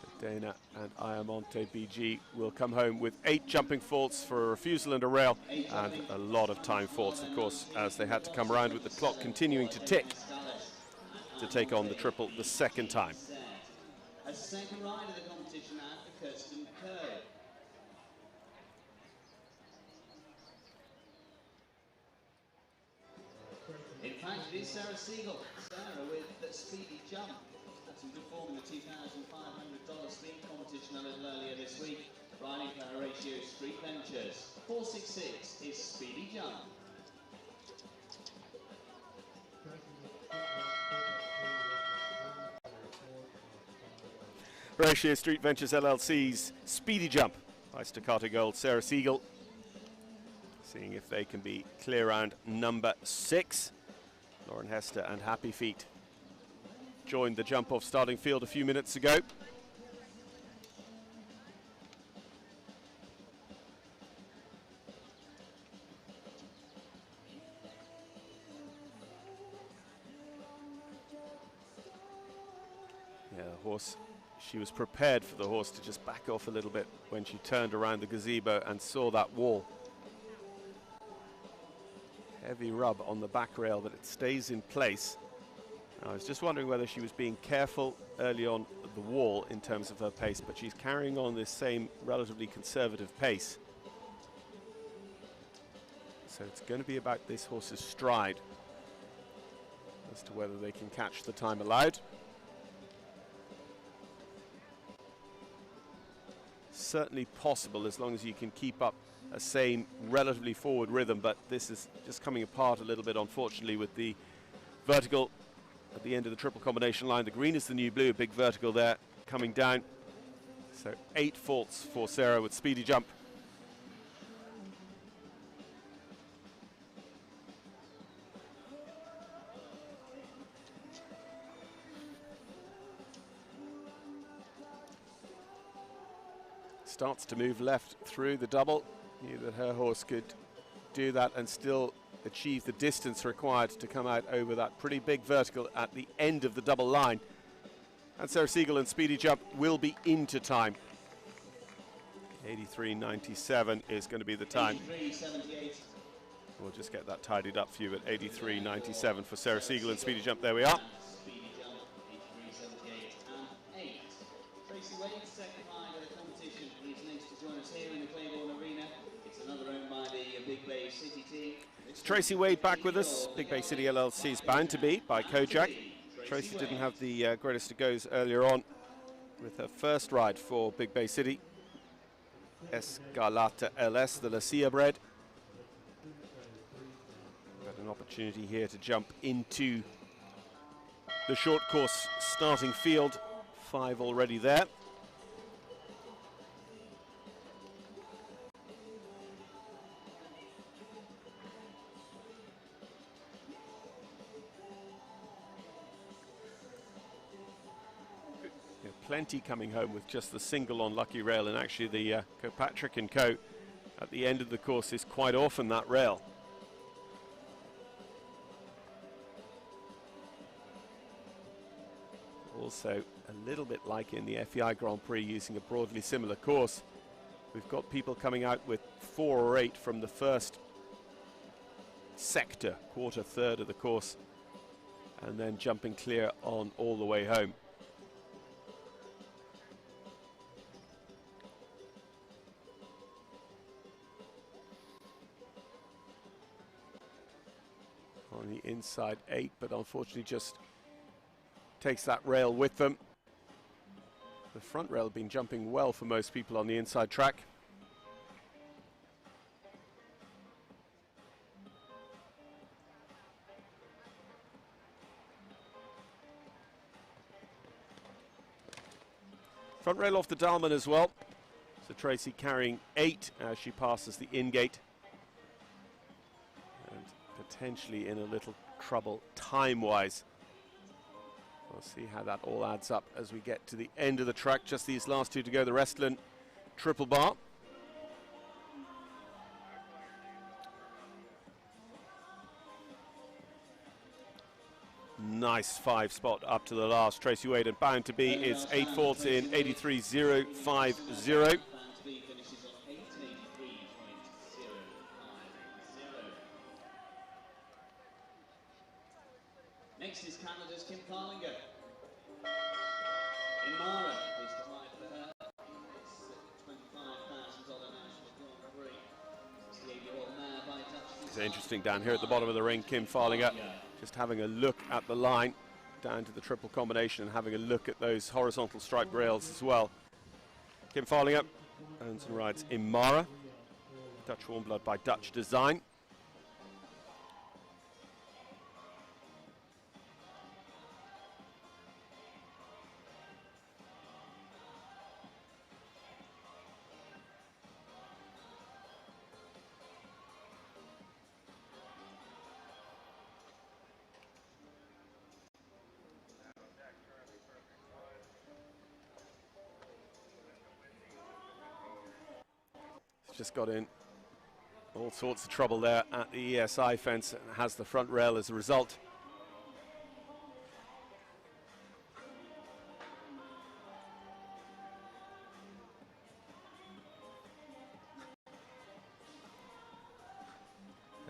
So Dana and Ayamonte BG will come home with 8 jumping faults for a refusal and a rail, and a lot of time faults, of course, as they had to come around with the clock continuing to tick to take on the triple the second time. A second ride of the competition now for Kirsten Coe. In fact, it is Sarah Siegel. Sarah with the speedy jump. Had some good form in the $2,500 speed competition a little earlier this week. Riding for her Ratio Street Ventures. 466 is speedy jump. Ratio Street Ventures LLC's Speedy Jump by Staccato Gold, Sarah Siegel. Seeing if they can be clear round number 6. Lauren Hester and Happy Feet joined the jump off starting field a few minutes ago. Yeah, the horse, she was prepared for the horse to just back off a little bit when she turned around the gazebo and saw that wall. Heavy rub on the back rail, but it stays in place. I was just wondering whether she was being careful early on at the wall in terms of her pace, but she's carrying on this same relatively conservative pace. So it's going to be about this horse's stride as to whether they can catch the time allowed. Certainly possible as long as you can keep up a same relatively forward rhythm, but this is just coming apart a little bit, unfortunately, with the vertical at the end of the triple combination line. The green is the new blue, big vertical there coming down. So 8 faults for Sarah with Speedy Jump. Starts to move left through the double. Knew that her horse could do that and still achieve the distance required to come out over that pretty big vertical at the end of the double line. And Sarah Siegel and Speedy Jump will be into time. 83.97 is going to be the time. We'll just get that tidied up for you at 83.97 for Sarah Siegel and Speedy Jump. There we are. Speedy Jump, 83.78 and 8. Tracy Wade, second ride of the competition, is next to join us here in the Claiborne Arena. It's another owned by the Big Bay City team. It's Tracy Wade back with us. Big Bay City LLC is bound to be by Kojak. Tracy didn't have the greatest of goes earlier on with her first ride for Big Bay City. Escalata LS, the Lucia bred. Got an opportunity here to jump into the short course starting field. 5 already there. Plenty coming home with just the single on Lucky Rail, and actually the Kirkpatrick & Co. at the end of the course is quite often that rail. Also, a little bit like in the FEI Grand Prix, using a broadly similar course. We've got people coming out with 4 or 8 from the first sector, quarter, third of the course, and then jumping clear on all the way home. On the inside 8, but unfortunately just takes that rail with them. The front rail been jumping well for most people on the inside track. Front rail off the Dalman as well. So Tracy carrying 8 as she passes the in-gate. And potentially in a little trouble time-wise. We'll see how that all adds up as we get to the end of the track. Just these last 2 to go, the Restland triple bar. Nice 5 spot up to the last. Tracy Wade and bound to be. It's 8 faults in 83.050. Next is Canada's Kim Farlinger. In Mara, please provide for her. It's $25,000 national Grand Prix. 68-year-old mare by Dutch. It's interesting down here at the bottom of the ring, Kim Farlinger just having a look at the line down to the triple combination and having a look at those horizontal striped rails as well. Kim Farlinger owns and rides in Mara. Dutch warm blood by Dutch design. Just got in all sorts of trouble there at the ESI fence and has the front rail as a result.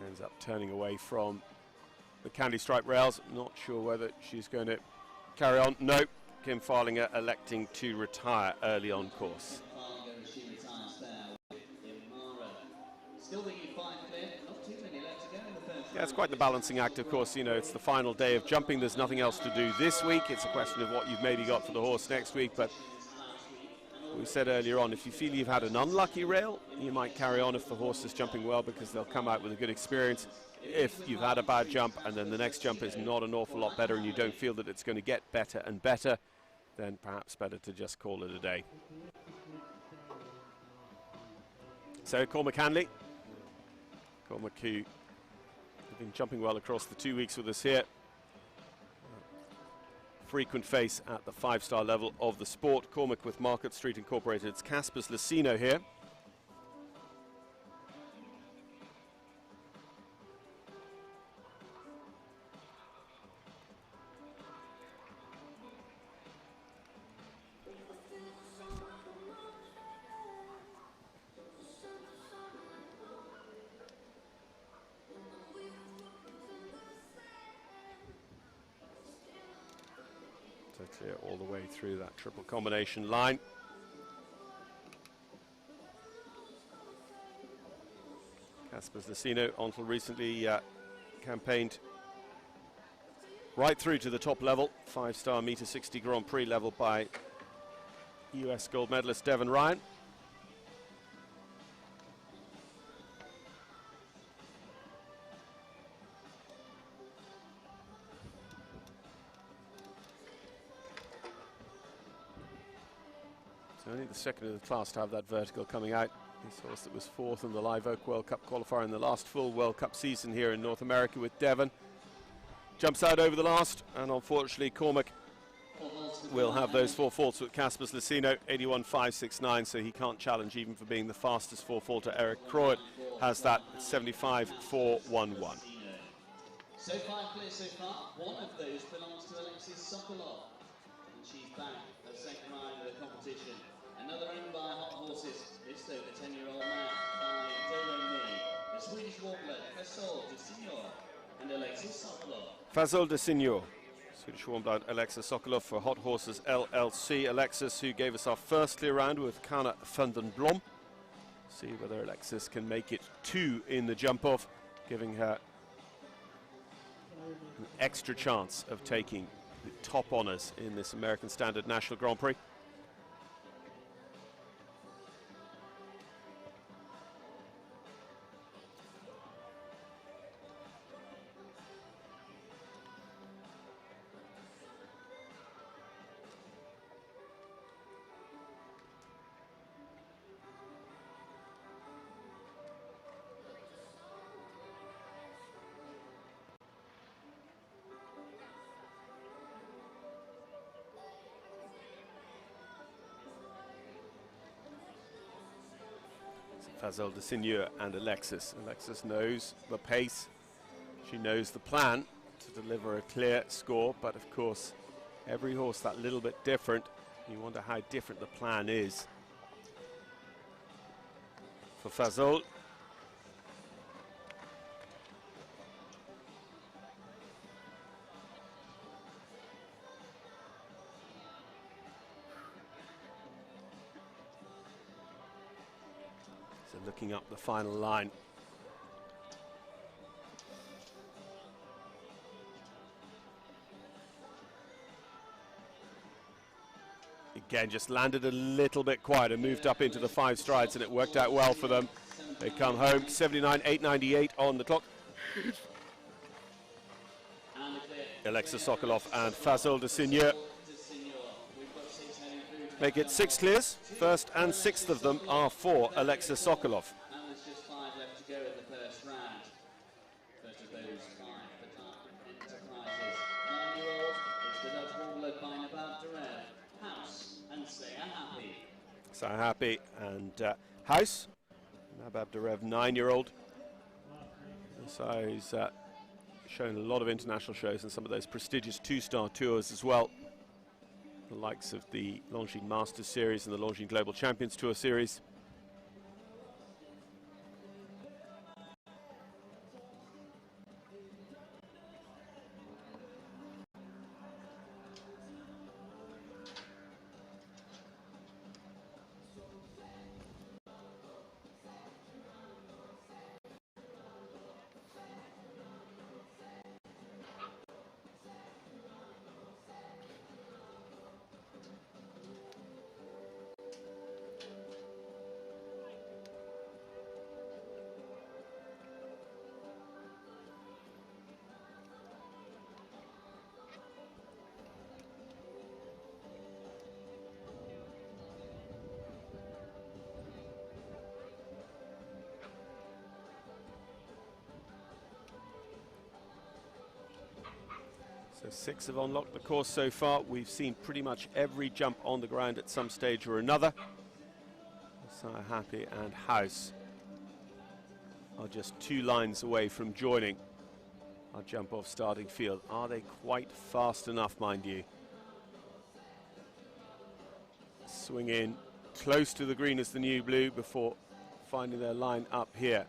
Ends up turning away from the candy stripe rails. Not sure whether she's going to carry on. No, Kim Farlinger electing to retire early on course. Yeah, it's quite the balancing act, of course. You know, it's the final day of jumping. There's nothing else to do this week. It's a question of what you've maybe got for the horse next week. But we said earlier on, if you feel you've had an unlucky rail, you might carry on if the horse is jumping well, because they'll come out with a good experience. If you've had a bad jump and then the next jump is not an awful lot better and you don't feel that it's going to get better and better, then perhaps better to just call it a day. So Cormac Hanley. Cormac, who have been jumping well across the 2 weeks with us here. Frequent face at the 5-star level of the sport. Cormac with Market Street Incorporated. It's Casper's Lucino here. Clear all the way through that triple combination line. Casper's Lucino, until recently campaigned right through to the top level, 5-star meter 60 Grand Prix level by US gold medalist Devon Ryan. Only the second of the class to have that vertical coming out. This horse that was 4th in the Live Oak World Cup qualifier in the last full World Cup season here in North America with Devon. Jumps out over the last, and unfortunately Cormac will have those 4 faults with Casper's Lucino, 81.569, so he can't challenge even for being the fastest 4-faulter. Eric Croyett has that 75.411. So 5 clear so far. One of those belongs to Alexis Sokolov. she's back at second line of the competition. Another owned by hot horses. This though, the 10-year-old mare by Doremi, the Swedish warbler Fasol de Signor, and Alexis Sokolov. Fasol de Signor, Swedish warm-blood Alexis Sokolov for Hot Horses LLC. Alexis, who gave us our first clear round with Kana van den Blom. See whether Alexis can make it 2 in the jump-off, giving her an extra chance of taking the top honours in this American Standard National Grand Prix. Fasol de Signor and Alexis. Alexis knows the pace. She knows the plan to deliver a clear score, but of course, every horse that little bit different. You wonder how different the plan is for Fasol. So looking up the final line. Again, just landed a little bit quieter, moved up into the 5 strides, and it worked out well for them. They come home, 79.898 on the clock. Alexis Sokolov and Fasol de Signor make it 6 clears. First and 6th of them are for Alexis Sokolov. And there's just 5 left to go in the first round. First of those 5 for Enterprises. 9-year-old, it's the Dutch warbler by Nabab Derev, House, and Say Happy. So Happy and House. Nabab Derev, 9-year-old. So he's shown a lot of international shows and some of those prestigious 2-star tours as well. The likes of the Longines Masters Series and the Longines Global Champions Tour Series. So 6 have unlocked the course so far. We've seen pretty much every jump on the ground at some stage or another. So Happy and House are just 2 lines away from joining our jump off starting field. Are they quite fast enough, mind you? Swing in close to the green as the new blue before finding their line up here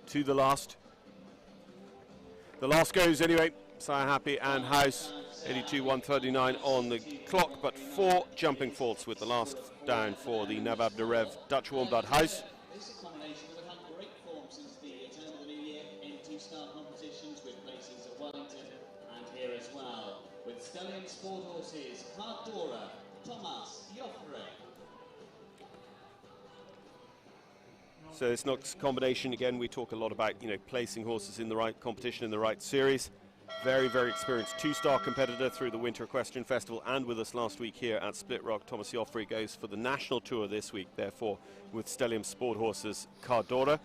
to the last. The last goes anyway. Saya Happy and House, 82.139 on the clock, but 4 jumping faults with the last down for the Nabab Derev Dutch Warm Blood House. This is a combination that have had great form since the turn of the new year in 2-star competitions with places at Wellington and here as well. With Stallion Sport Horses, Cardora, Thomas, Joffre. So this next combination, again, we talk a lot about, placing horses in the right competition, in the right series. Very, very experienced 2-star competitor through the Winter Equestrian Festival and with us last week here at Split Rock. Thomas Joffre goes for the national tour this week, therefore, with Stellium Sport Horses Cardora,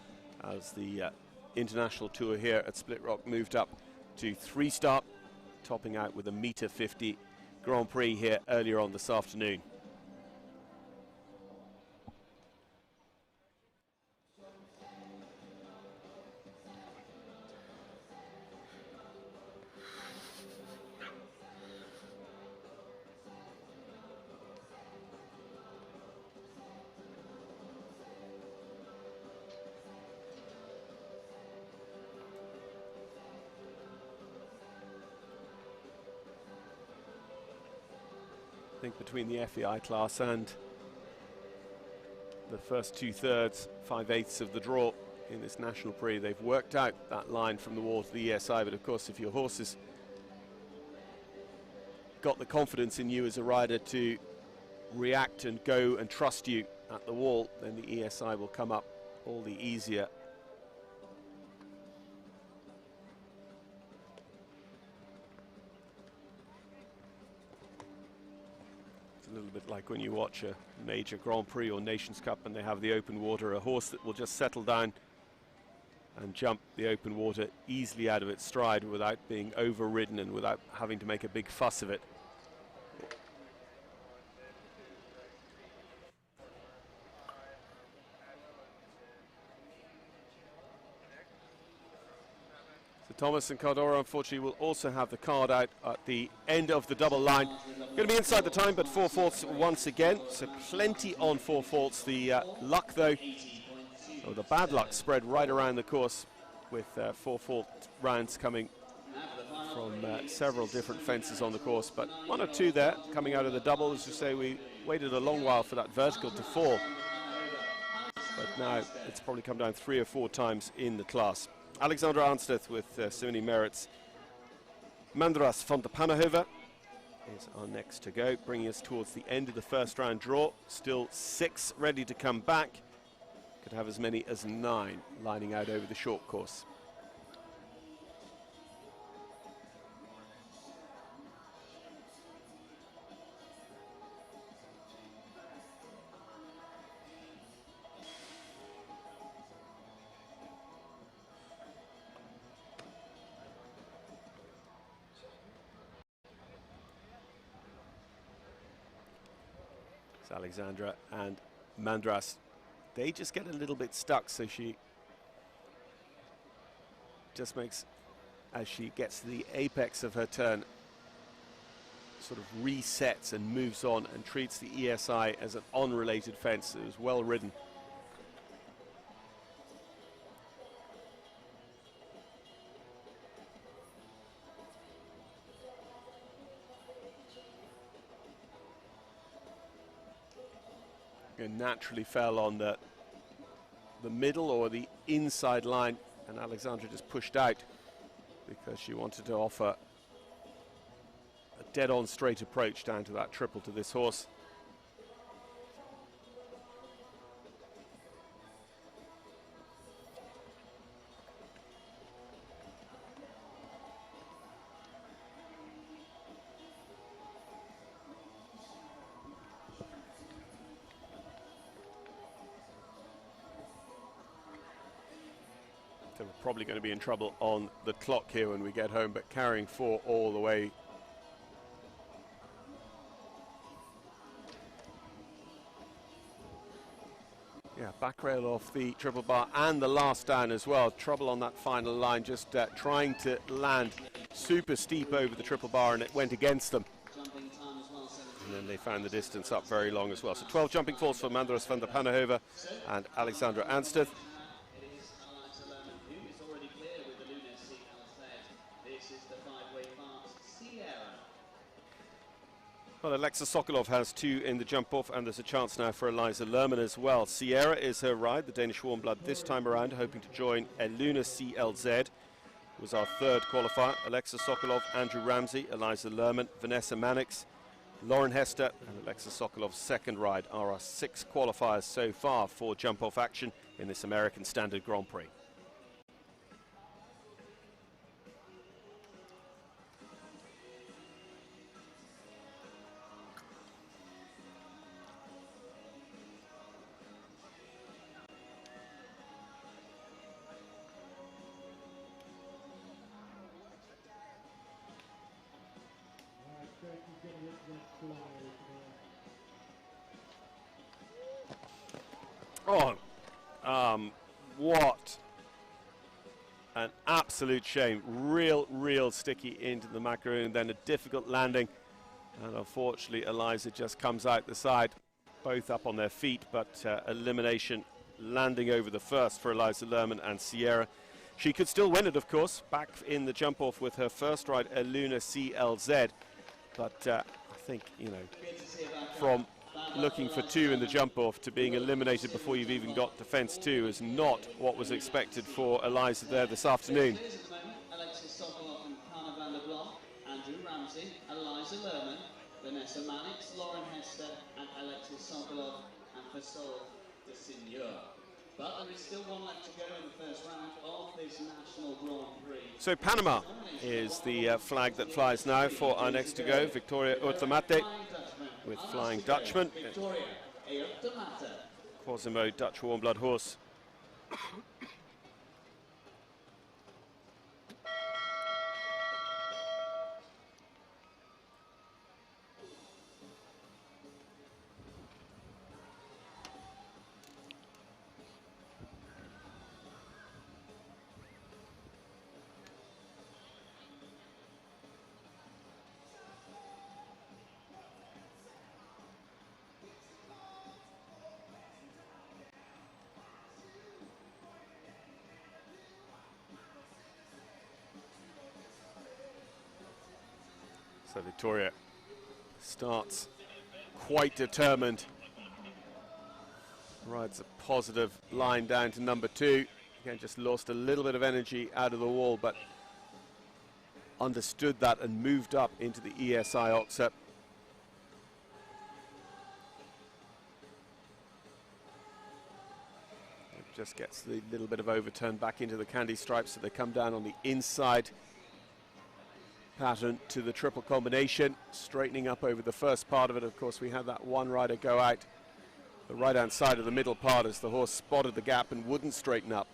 as the international tour here at Split Rock moved up to 3-star, topping out with a metre 50 Grand Prix here earlier on this afternoon. I think between the FEI class and the first 2/3, 5/8 of the draw in this National Prix, they've worked out that line from the wall to the ESI. But of course, if your horse has got the confidence in you as a rider to react and go and trust you at the wall, then the ESI will come up all the easier. It's a little bit like when you watch a major Grand Prix or Nations Cup and they have the open water, a horse that will just settle down and jump the open water easily out of its stride without being overridden and without having to make a big fuss of it. Thomas and Cardora, unfortunately, will also have the card out at the end of the double line. Going to be inside the time, but 4 faults once again, so plenty on 4 faults. The luck, though, or the bad luck spread right around the course with 4 fault rounds coming from several different fences on the course, but 1 or 2 there coming out of the double. As you say, we waited a long while for that vertical to fall, but now it's probably come down 3 or 4 times in the class. Alexandra Arnsteth with so many merits. Mandras van der Pannehoven is our next to go, bringing us towards the end of the first round draw. Still 6 ready to come back. Could have as many as 9 lining out over the short course. Alexandra and Mandras, they just get a little bit stuck, so she just makes, as she gets to the apex of her turn, sort of resets and moves on and treats the ESI as an unrelated fence. It was well ridden. Naturally fell on the middle or the inside line, and Alexandra just pushed out because she wanted to offer a dead-on straight approach down to that triple to this horse. So we're probably going to be in trouble on the clock here when we get home, but carrying 4 all the way. Yeah, back rail off the triple bar and the last down as well. Trouble on that final line, just trying to land super steep over the triple bar, and it went against them. And then they found the distance up very long as well. So 12 jumping faults for Mandras van der Pannehoven and Alexandra Arnsteth. Well, Alexa Sokolov has 2 in the jump off, and there's a chance now for Eliza Lerman as well. Sierra is her ride, the Danish warm blood this time around, hoping to join Eluna CLZ, was our 3rd qualifier. Alexa Sokolov, Andrew Ramsey, Eliza Lerman, Vanessa Mannix, Lauren Hester, and Alexa Sokolov's 2nd ride are our 6 qualifiers so far for jump off action in this American Standard Grand Prix. What an absolute shame. Real sticky into the macaroon, and then a difficult landing. And unfortunately, Eliza just comes out the side, both up on their feet, but elimination landing over the first for Eliza Lerman and Sierra. She could still win it, of course, back in the jump-off with her first ride, Eluna CLZ. But I think, you know, from looking for 2 in the jump off to being eliminated before you've even got defence 2 is not what was expected for Eliza there this afternoon. Alexis Sokolov and Hannah van der Blom, Andrew Ramsey, Eliza Lerman, Vanessa Mannix, Lauren Hester, and Alexis Sokolov and Fasol de Seigneur. But there is still one left to go in the first round of this National Grand Prix. So Panama is the flag that flies now for our next to go, Victoria Utamate with Flying Dutchman. Victoria Utamate. Quasimo Dutch Warm Blood Horse. So Victoria starts quite determined. Rides a positive line down to number 2. Again, just lost a little bit of energy out of the wall, but understood that and moved up into the ESI Oxer. Just gets the little bit of overturn back into the candy stripes, so they come down on the inside pattern to the triple combination, straightening up over the first part of it. Of course, we had that one rider go out the right hand side of the middle part as the horse spotted the gap and wouldn't straighten up.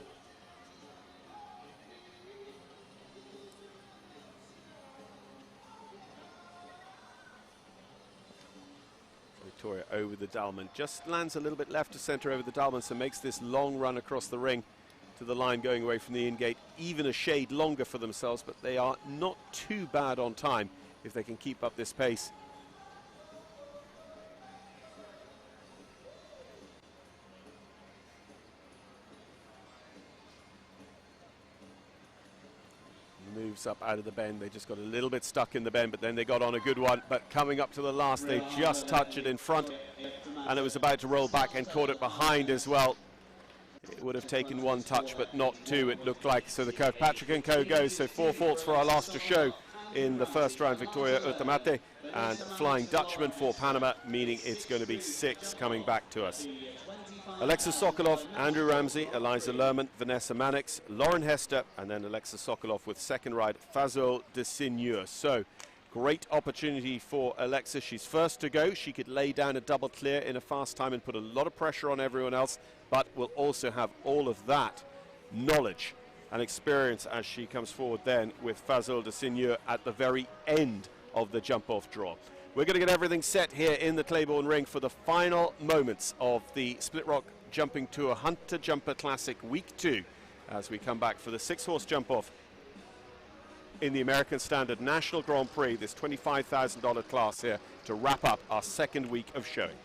Victoria over the Dalman, just lands a little bit left to centre over the Dalman, so makes this long run across the ring to the line going away from the in-gate, even a shade longer for themselves, but they are not too bad on time if they can keep up this pace. Moves up out of the bend, they just got a little bit stuck in the bend, but then they got on a good one, but coming up to the last, they just touch it in front, and it was about to roll back and caught it behind as well. It would have taken 1 touch, but not 2, it looked like. So the Kirkpatrick & Co. goes. So 4 faults for our last to show in the first round. Victoria Utamate and Flying Dutchman for Panama, meaning it's going to be 6 coming back to us. Alexis Sokolov, Andrew Ramsey, Eliza Lerman, Vanessa Mannix, Lauren Hester, and then Alexis Sokolov with second ride, Fasol de Seigneur. So great opportunity for Alexis. She's first to go. She could lay down a double clear in a fast time and put a lot of pressure on everyone else, but will also have all of that knowledge and experience as she comes forward then with Fasol de Seigneur at the very end of the jump-off draw. We're going to get everything set here in the Claiborne Ring for the final moments of the Split Rock Jumping Tour Hunter Jumper Classic Week 2 as we come back for the 6-horse jump-off in the American Standard National Grand Prix, this $25,000 class here to wrap up our second week of showing.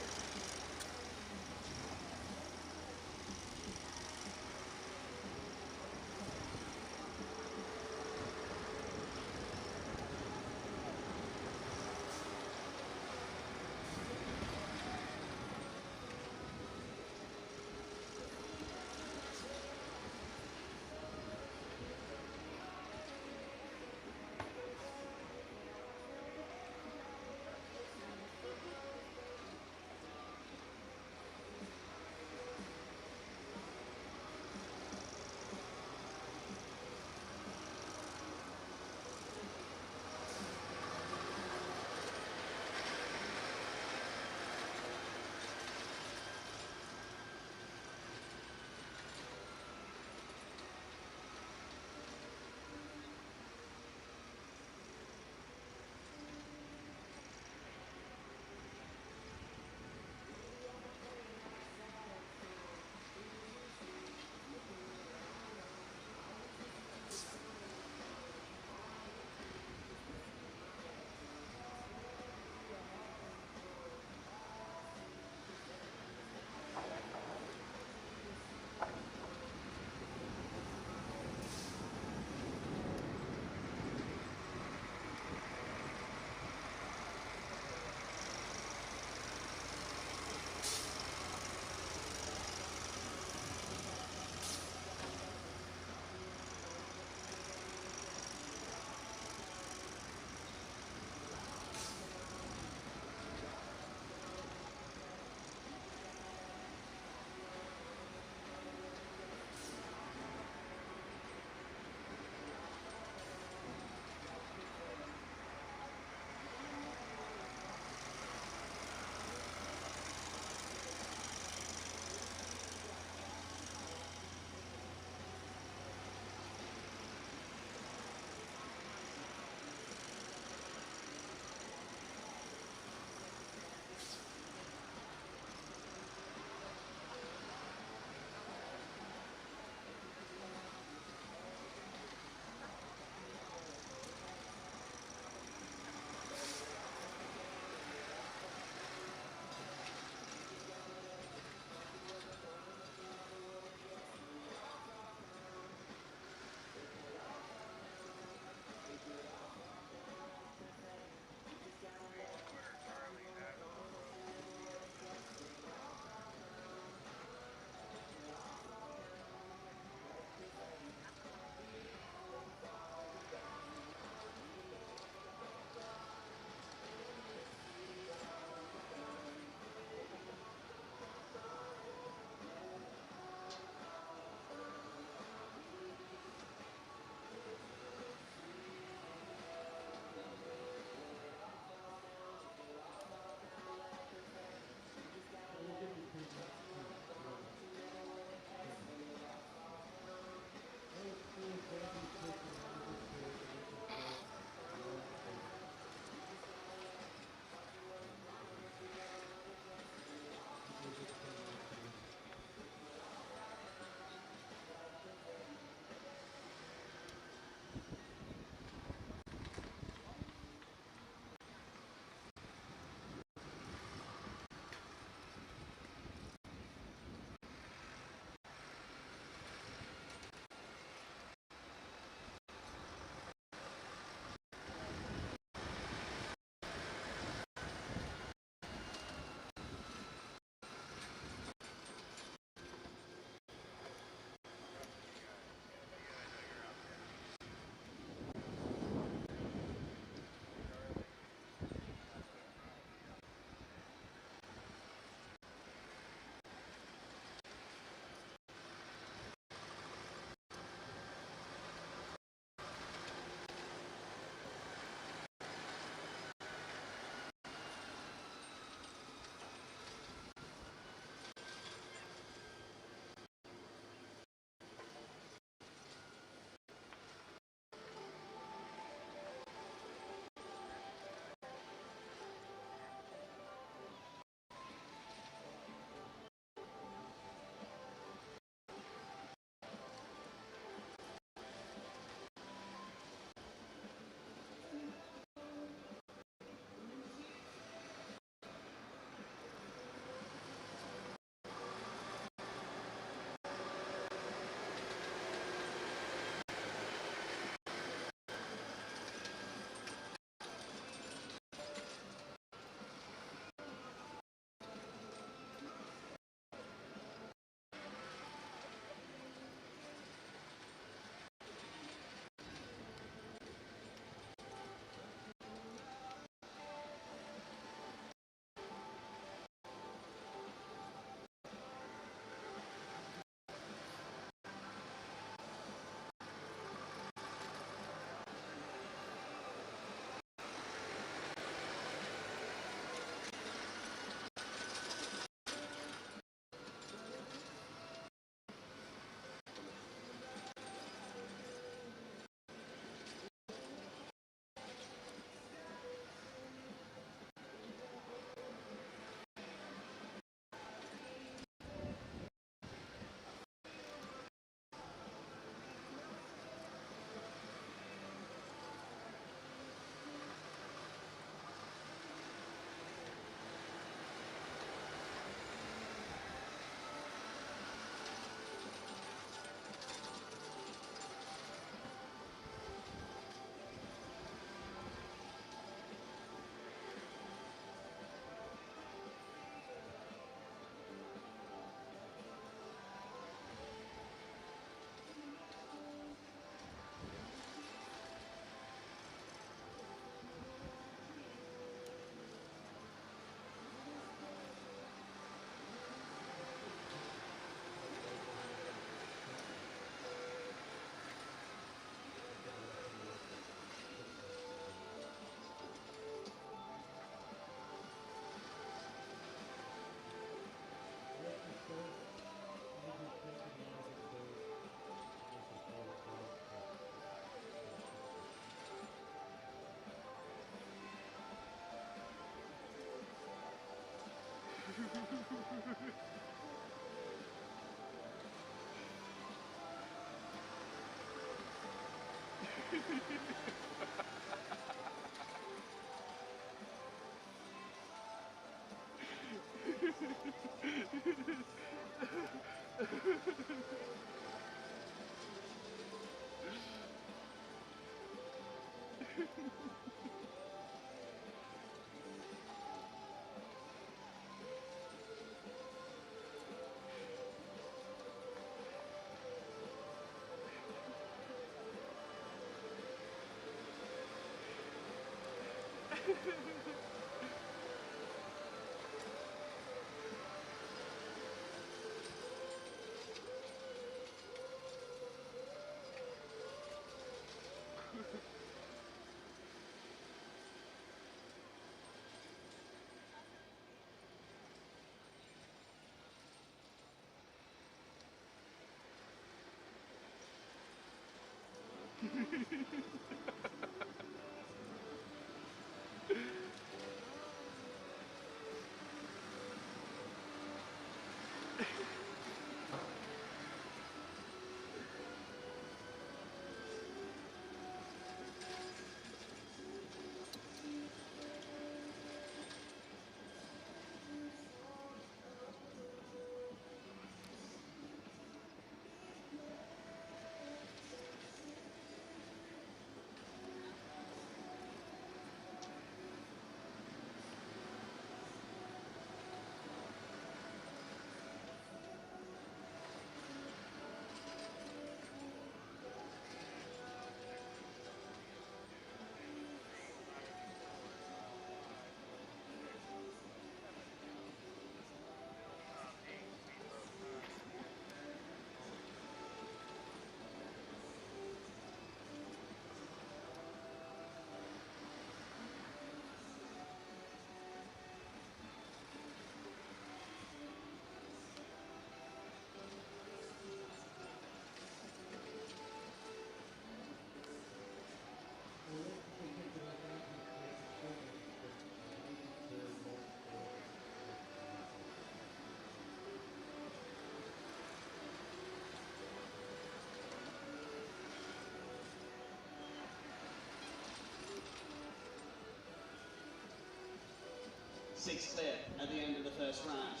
Six clear at the end of the first round.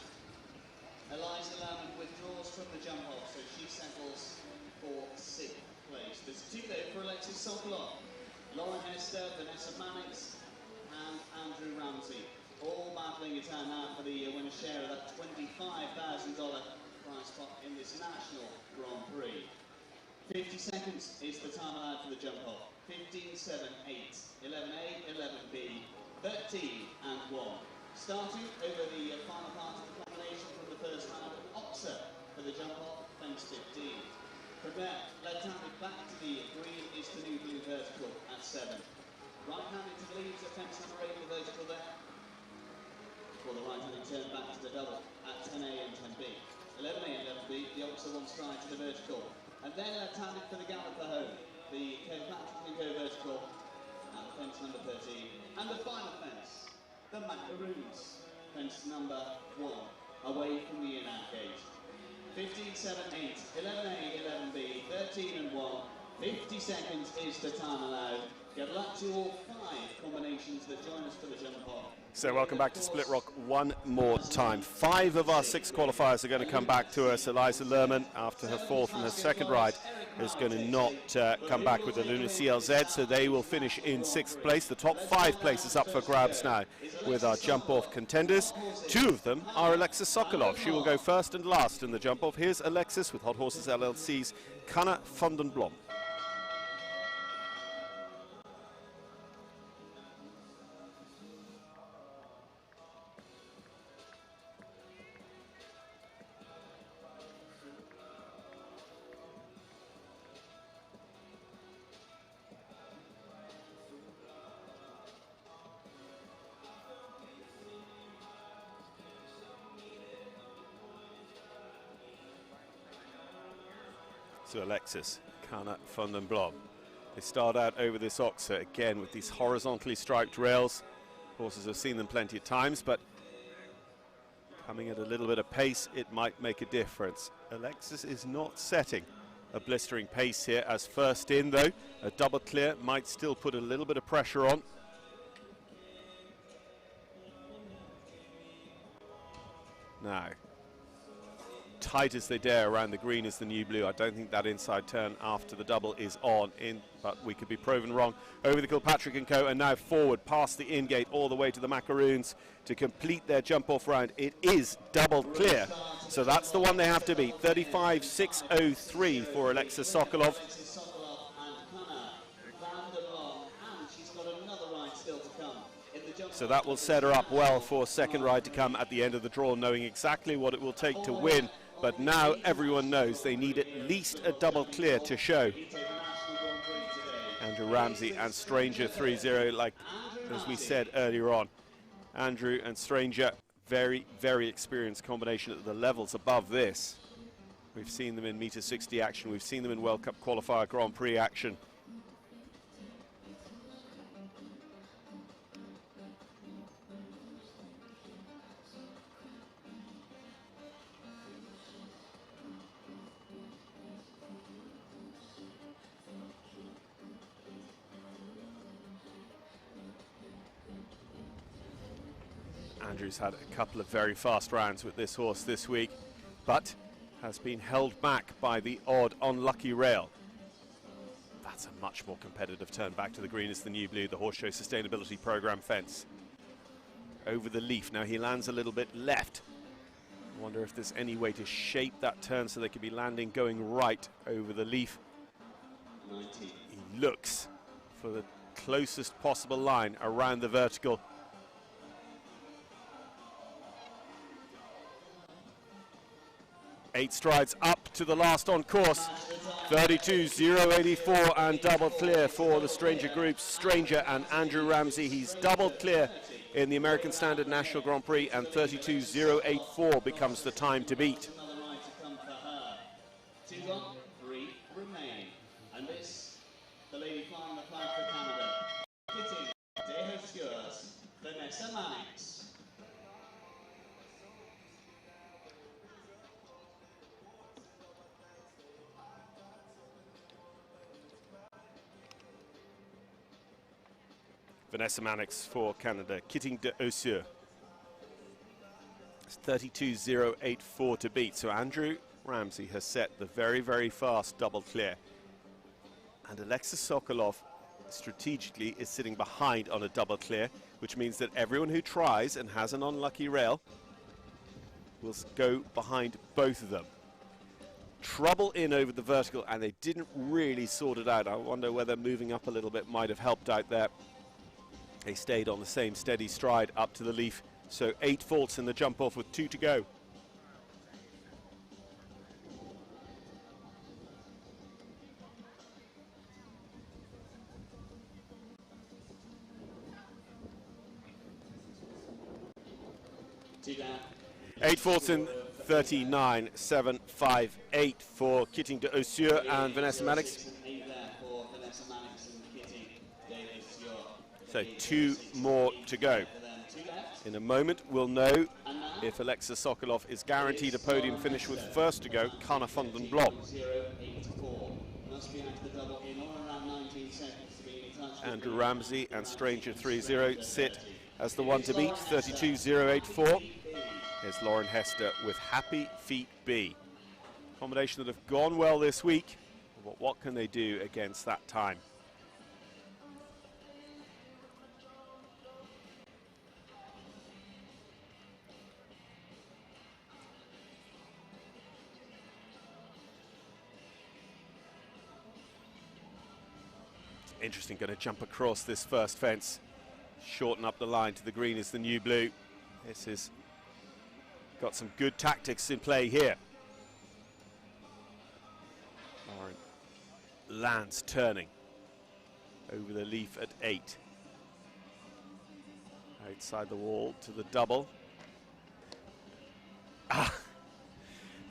Eliza Lamb withdraws from the jump off, so she settles for 6th place. There's 2 there for Alexis Sokolov, Lauren Hester, Vanessa Mannix, and Andrew Ramsey. All battling it out now for the winner share of that $25,000 prize pot in this national Grand Prix. 50 seconds is the time allowed for the jump off. 15, 7, 8, 11A, 11B, 13 and 1. Starting over the final part of the combination from the first round, Oxer for the jump off, fence 15. From there, left-handed back to the green is the new blue vertical at 7. Right-handed to the leaves at fence number 8, the vertical there. For the right-handed turn back to the double at 10A and 10B. 11A and 11B, the Oxer one stride to the vertical. And then left-handed for the gallop for home, the Kirkpatrick go vertical at fence number 13. And the final fence, the Macaroons, fence number 1, away from the in-out gate. 15, 7, 8, 11A, 11B, 13 and 1. 50 seconds is the time allowed. Good luck to all 5 combinations that join us for the jump off. So welcome back to Split Rock one more time. 5 of our 6 qualifiers are going to come back to us. Eliza Lerman, after her fall from her second ride, is going to not come back with the Luna CLZ, so they will finish in 6th place. The top 5 places up for grabs now with our jump-off contenders. 2 of them are Alexis Sokolov. She will go first and last in the jump-off. Here's Alexis with Hot Horses LLC's Kanna van den Blom. So Alexis, Kanna van den Blom. They start out over this Oxer again with these horizontally striped rails. Horses have seen them plenty of times, but coming at a little bit of pace, it might make a difference. Alexis is not setting a blistering pace here as first in, though. A double clear might still put a little bit of pressure on. Now, tight as they dare around the green is the new blue. I don't think that inside turn after the double is on in, but we could be proven wrong. Over the Kilpatrick and Co, and now forward past the in gate all the way to the Macaroons to complete their jump off round. It is double clear, so that's the one they have to beat. 35.603 for Alexis Sokolov. So that will set her up well for second ride to come at the end of the draw, knowing exactly what it will take to win. But now everyone knows they need at least a double clear to show. Andrew Ramsey and Stranger 3-0, like as we said earlier on. Andrew and Stranger, very, very experienced combination at the levels above this. We've seen them in meter 60 action. We've seen them in World Cup qualifier Grand Prix action. Andrew's had a couple of very fast rounds with this horse this week, but has been held back by the odd unlucky rail. That's a much more competitive turn. Back to the green is the new blue, the Horse Show Sustainability Programme fence. Over the leaf, now he lands a little bit left. I wonder if there's any way to shape that turn so they could be landing going right over the leaf. 90. He looks for the closest possible line around the vertical. 8 strides up to the last on course. 32.084 and double clear for the Stranger groups. Stranger and Andrew Ramsey. He's double clear in the American Standard National Grand Prix, and 32.084 becomes the time to beat. Three remain. And this, the lady flying the flag for Canada. Hitting Dehoscurs, Vanessa Mannix. Vanessa Mannix for Canada, Kitting de Haussure. It's 32.084 to beat. So Andrew Ramsey has set the very, very fast double clear. And Alexis Sokolov strategically is sitting behind on a double clear, which means that everyone who tries and has an unlucky rail will go behind both of them. Trouble in over the vertical, and they didn't really sort it out. I wonder whether moving up a little bit might have helped out there. They stayed on the same steady stride up to the leaf, so 8 faults in the jump off with 2 to go. Eight faults in 39.758 for Kitting de Haussure and Vanessa Mannix. So 2 more to go. In a moment, we'll know if Alexis Sokolov is guaranteed a podium finish with first to go, Kana van den Blom. Andrew Ramsey and Stranger 3-0 sit as the one to beat, 32.084. Here's Lauren Hester with Happy Feet B. Combination that have gone well this week, but what can they do against that time? Interesting, going to jump across this first fence, shorten up the line to the green is the new blue. This has got some good tactics in play here. Lauren lands turning over the leaf at 8. Outside the wall to the double.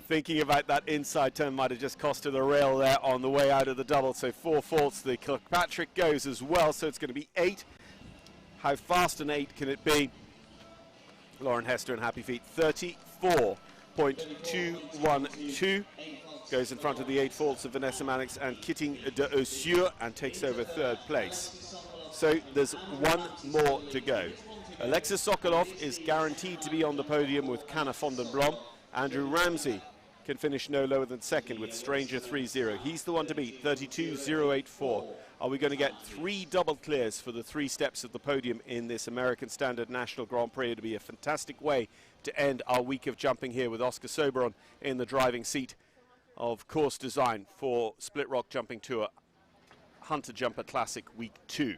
Thinking about that inside turn might have just cost her the rail there on the way out of the double. So 4 faults. The Kilpatrick goes as well, so it's going to be 8. How fast an 8 can it be? Lauren Hester and Happy Feet, 34.212. goes in front of the 8 faults of Vanessa Mannix and Kitting de Aussure and takes over 3rd place. So there's one more to go. Alexis Sokolov is guaranteed to be on the podium with Canna van den Blom. Andrew Ramsey can finish no lower than 2nd with Stranger 3-0. He's the one to beat, 32.084. Are we going to get 3 double clears for the 3 steps of the podium in this American Standard National Grand Prix? It'll be a fantastic way to end our week of jumping here with Oscar Soberon in the driving seat of course design for Split Rock Jumping Tour Hunter Jumper Classic Week 2.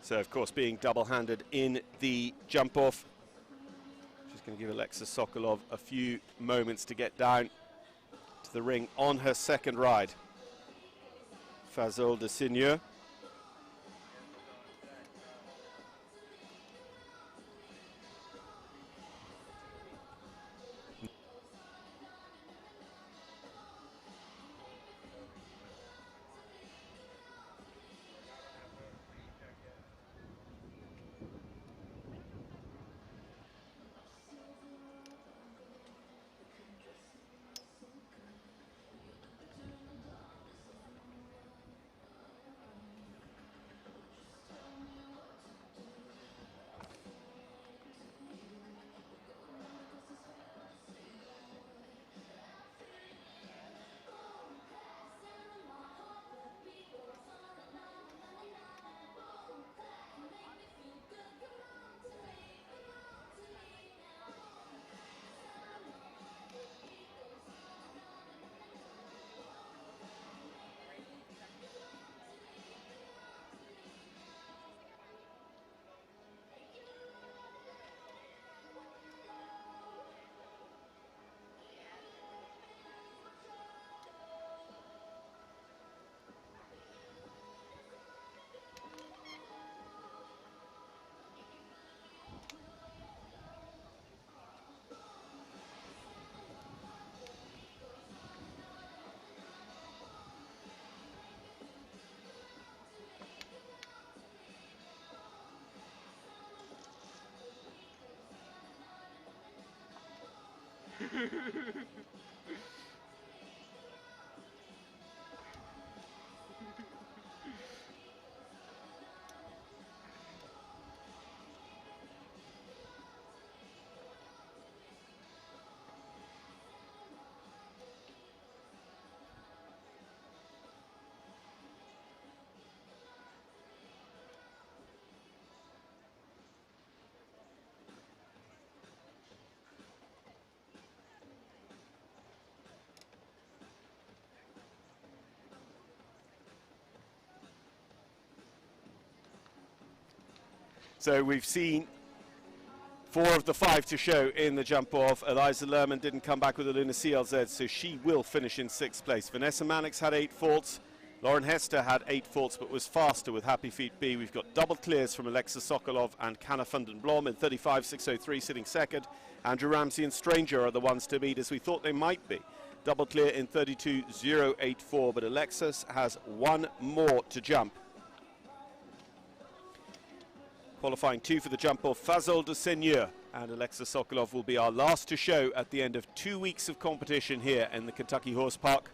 So, of course, being double-handed in the jump-off. She's going to give Alexis Sokolov a few moments to get down to the ring on her 2nd ride. Fazol de Seigneur. So we've seen 4 of the 5 to show in the jump off. Eliza Lerman didn't come back with a Luna CLZ, so she will finish in 6th place. Vanessa Mannix had 8 faults. Lauren Hester had 8 faults but was faster with Happy Feet B. We've got double clears from Alexa Sokolov and Canna van den Blom in 35.603 sitting 2nd. Andrew Ramsey and Stranger are the ones to beat as we thought they might be. Double clear in 32.084, but Alexis has 1 more to jump. Qualifying 2 for the jump off, Fazol de Seigneur and Alexis Sokolov will be our last to show at the end of 2 weeks of competition here in the Kentucky Horse Park.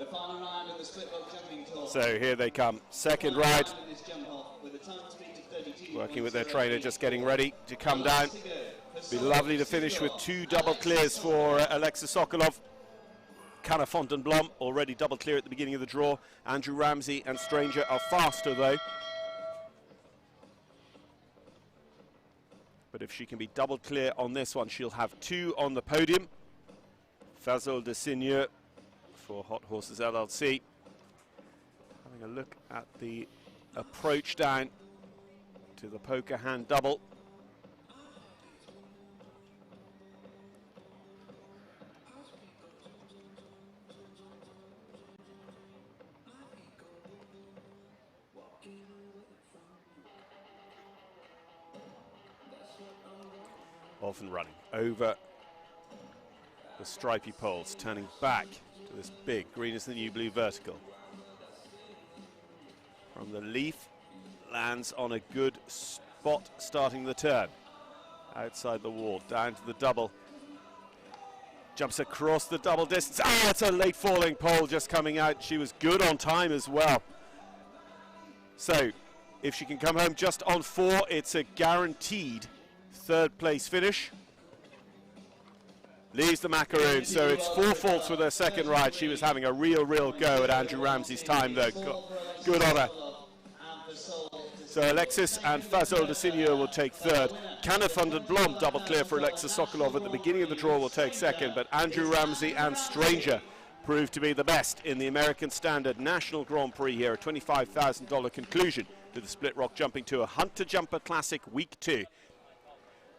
The final round of the split rope jumping tour. So here they come. Second ride. This jump off with a time speed of 32. Working with their trainer, just getting ready to come down. Be lovely to finish with 2 double clears for Alexis Sokolov. Canna Fontainebleau already double clear at the beginning of the draw. Andrew Ramsey and Stranger are faster though. But if she can be double clear on this one, she'll have 2 on the podium. Fazol de Seigneur for Hot Horses LLC. Having a look at the approach down to the poker hand double. Off and running over the stripy poles, turning back to this big green is the new blue vertical. From the leaf, lands on a good spot starting the turn. Outside the wall, down to the double. Jumps across the double distance. Ah, it's a late falling pole just coming out. She was good on time as well. So, if she can come home just on 4, it's a guaranteed 3rd place finish. Leaves the macaroon, so it's 4 faults with her second ride. She was having a real go at Andrew Ramsey's time though. Good on her. So Alexis and Fazol de Seigneur will take 3rd. Canna Fontainebleau double clear for Alexis Sokolov at the beginning of the draw will take 2nd, but Andrew Ramsey and Stranger proved to be the best in the American Standard National Grand Prix here, a $25,000 conclusion to the Split Rock Jumping Tour Hunter Jumper Classic Week 2.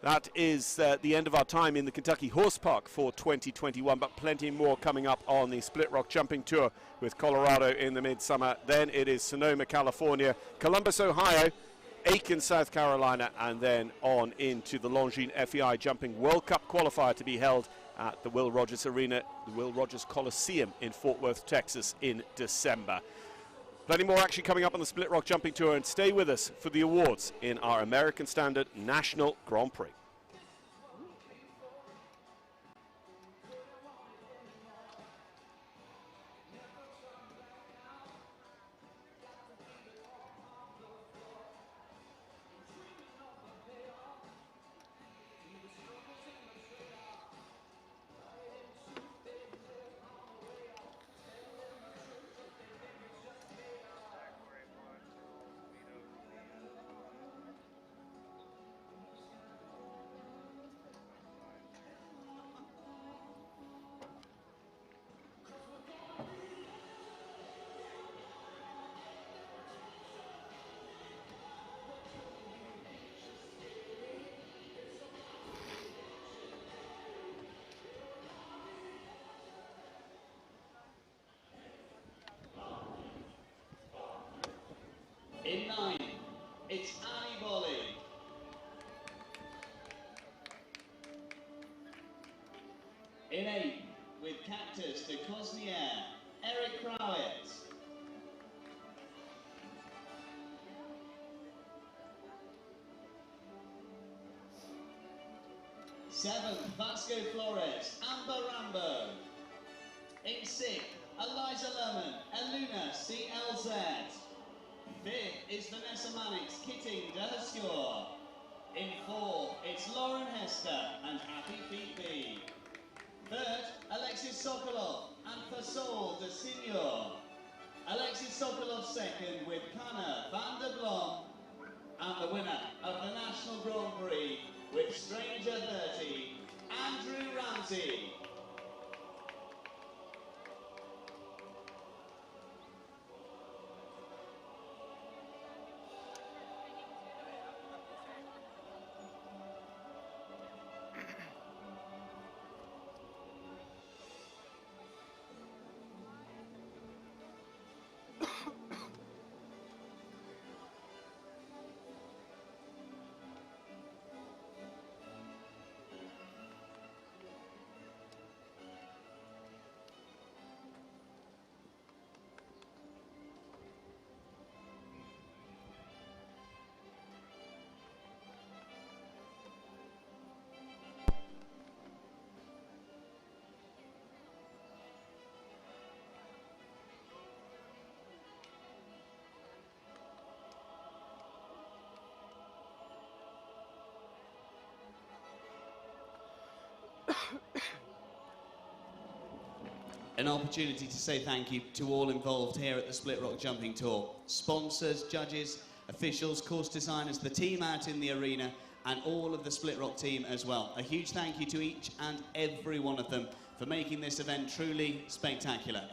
That is the end of our time in the Kentucky Horse Park for 2021, but plenty more coming up on the Split Rock Jumping Tour with Colorado in the midsummer. Then it is Sonoma, California, Columbus, Ohio, Aiken, South Carolina, and then on into the Longines FEI Jumping World Cup qualifier to be held at the Will Rogers Arena, the Will Rogers Coliseum in Fort Worth, Texas in December. Plenty more action coming up on the Split Rock Jumping Tour, and stay with us for the awards in our American Standard National Grand Prix. In 9, it's Annie Bolly. In 8, with Cactus de Cosnier, Eric Krawitz. Seventh, Vasco Flores, Amber Rambo. In 6th, Eliza Lerman, Eluna CLZ. 5th is Vanessa Mannix, Kitting de Huscore. In 4th, it's Lauren Hester and Happy Feet B. 3rd, Alexis Sokolov and Fazol de Seigneur. Alexis Sokolov 2nd with Canna van der Blom. And the winner of the National Grand Prix with Stranger 30, Andrew Ramsey. An opportunity to say thank you to all involved here at the Split Rock Jumping Tour. Sponsors, judges, officials, course designers, the team out in the arena, and all of the Split Rock team as well. A huge thank you to each and every one of them for making this event truly spectacular.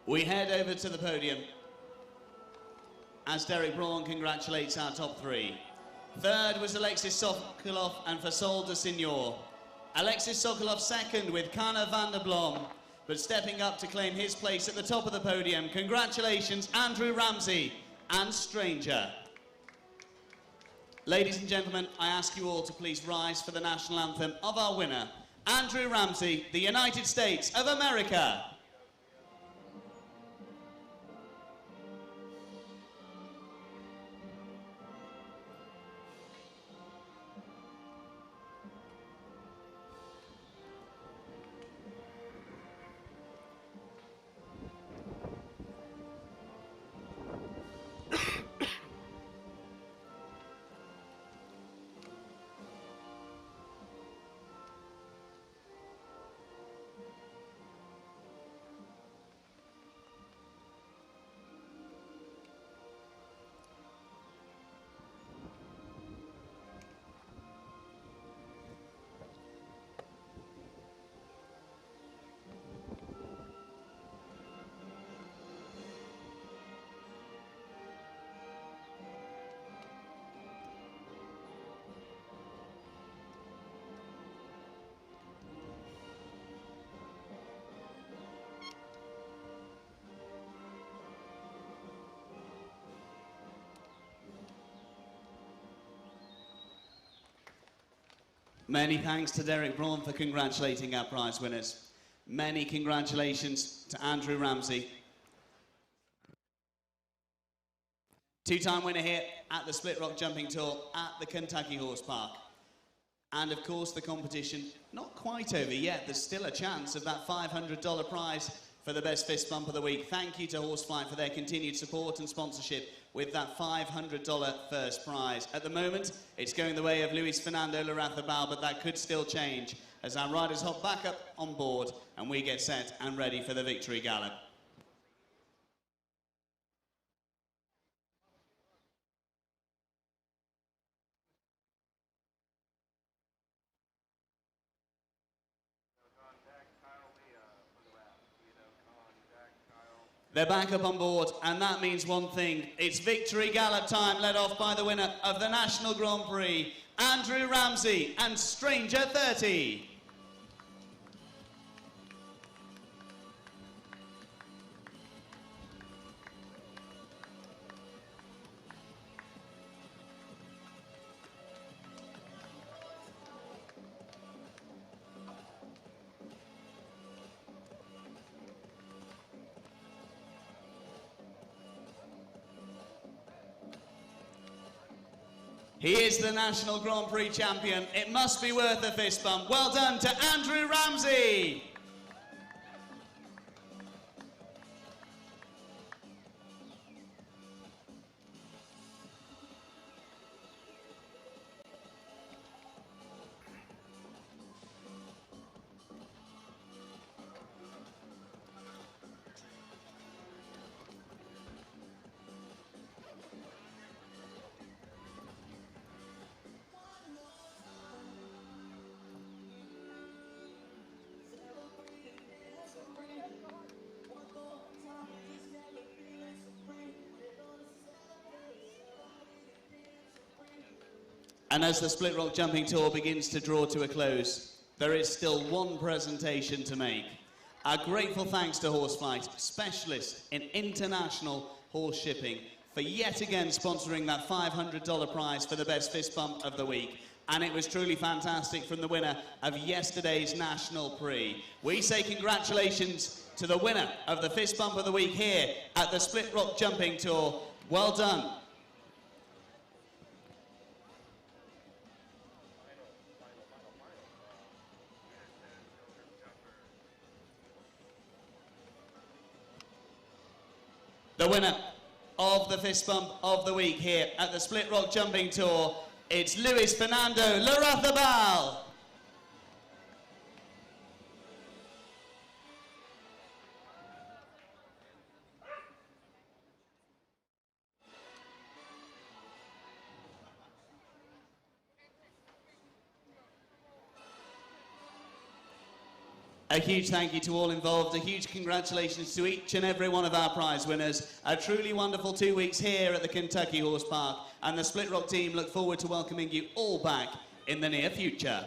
We head over to the podium as Derek Braun congratulates our top three. Third was Alexis Sokolov and Fasol de Signor. Alexis Sokolov second with Kana van der Blom, but stepping up to claim his place at the top of the podium. Congratulations, Andrew Ramsey and Stranger. Ladies and gentlemen, I ask you all to please rise for the national anthem of our winner, Andrew Ramsey, the United States of America. Many thanks to Derek Braun for congratulating our prize winners. Many congratulations to Andrew Ramsey. Two-time winner here at the Split Rock Jumping Tour at the Kentucky Horse Park. And of course the competition not quite over yet. There's still a chance of that $500 prize for the best fist bump of the week. Thank you to Horseflight for their continued support and sponsorship with that $500 first prize. At the moment, it's going the way of Luis Fernando Larrazabal, but that could still change as our riders hop back up on board and we get set and ready for the victory gallop. They're back up on board, and that means one thing. It's victory gallop time, led off by the winner of the National Grand Prix, Andrew Ramsey and Stranger 30. He is the National Grand Prix champion. It must be worth a fist bump. Well done to Andrew Ramsey. And as the Split Rock Jumping Tour begins to draw to a close, there is still one presentation to make. Our grateful thanks to Horseflight, specialists in international horse shipping, for yet again sponsoring that $500 prize for the best fist bump of the week. And it was truly fantastic from the winner of yesterday's National Prix. We say congratulations to the winner of the fist bump of the week here at the Split Rock Jumping Tour. Well done. The winner of the fist bump of the week here at the Split Rock Jumping Tour, it's Luis Fernando Larrazabal. A huge thank you to all involved, a huge congratulations to each and every one of our prize winners. A truly wonderful 2 weeks here at the Kentucky Horse Park, and the Split Rock team look forward to welcoming you all back in the near future.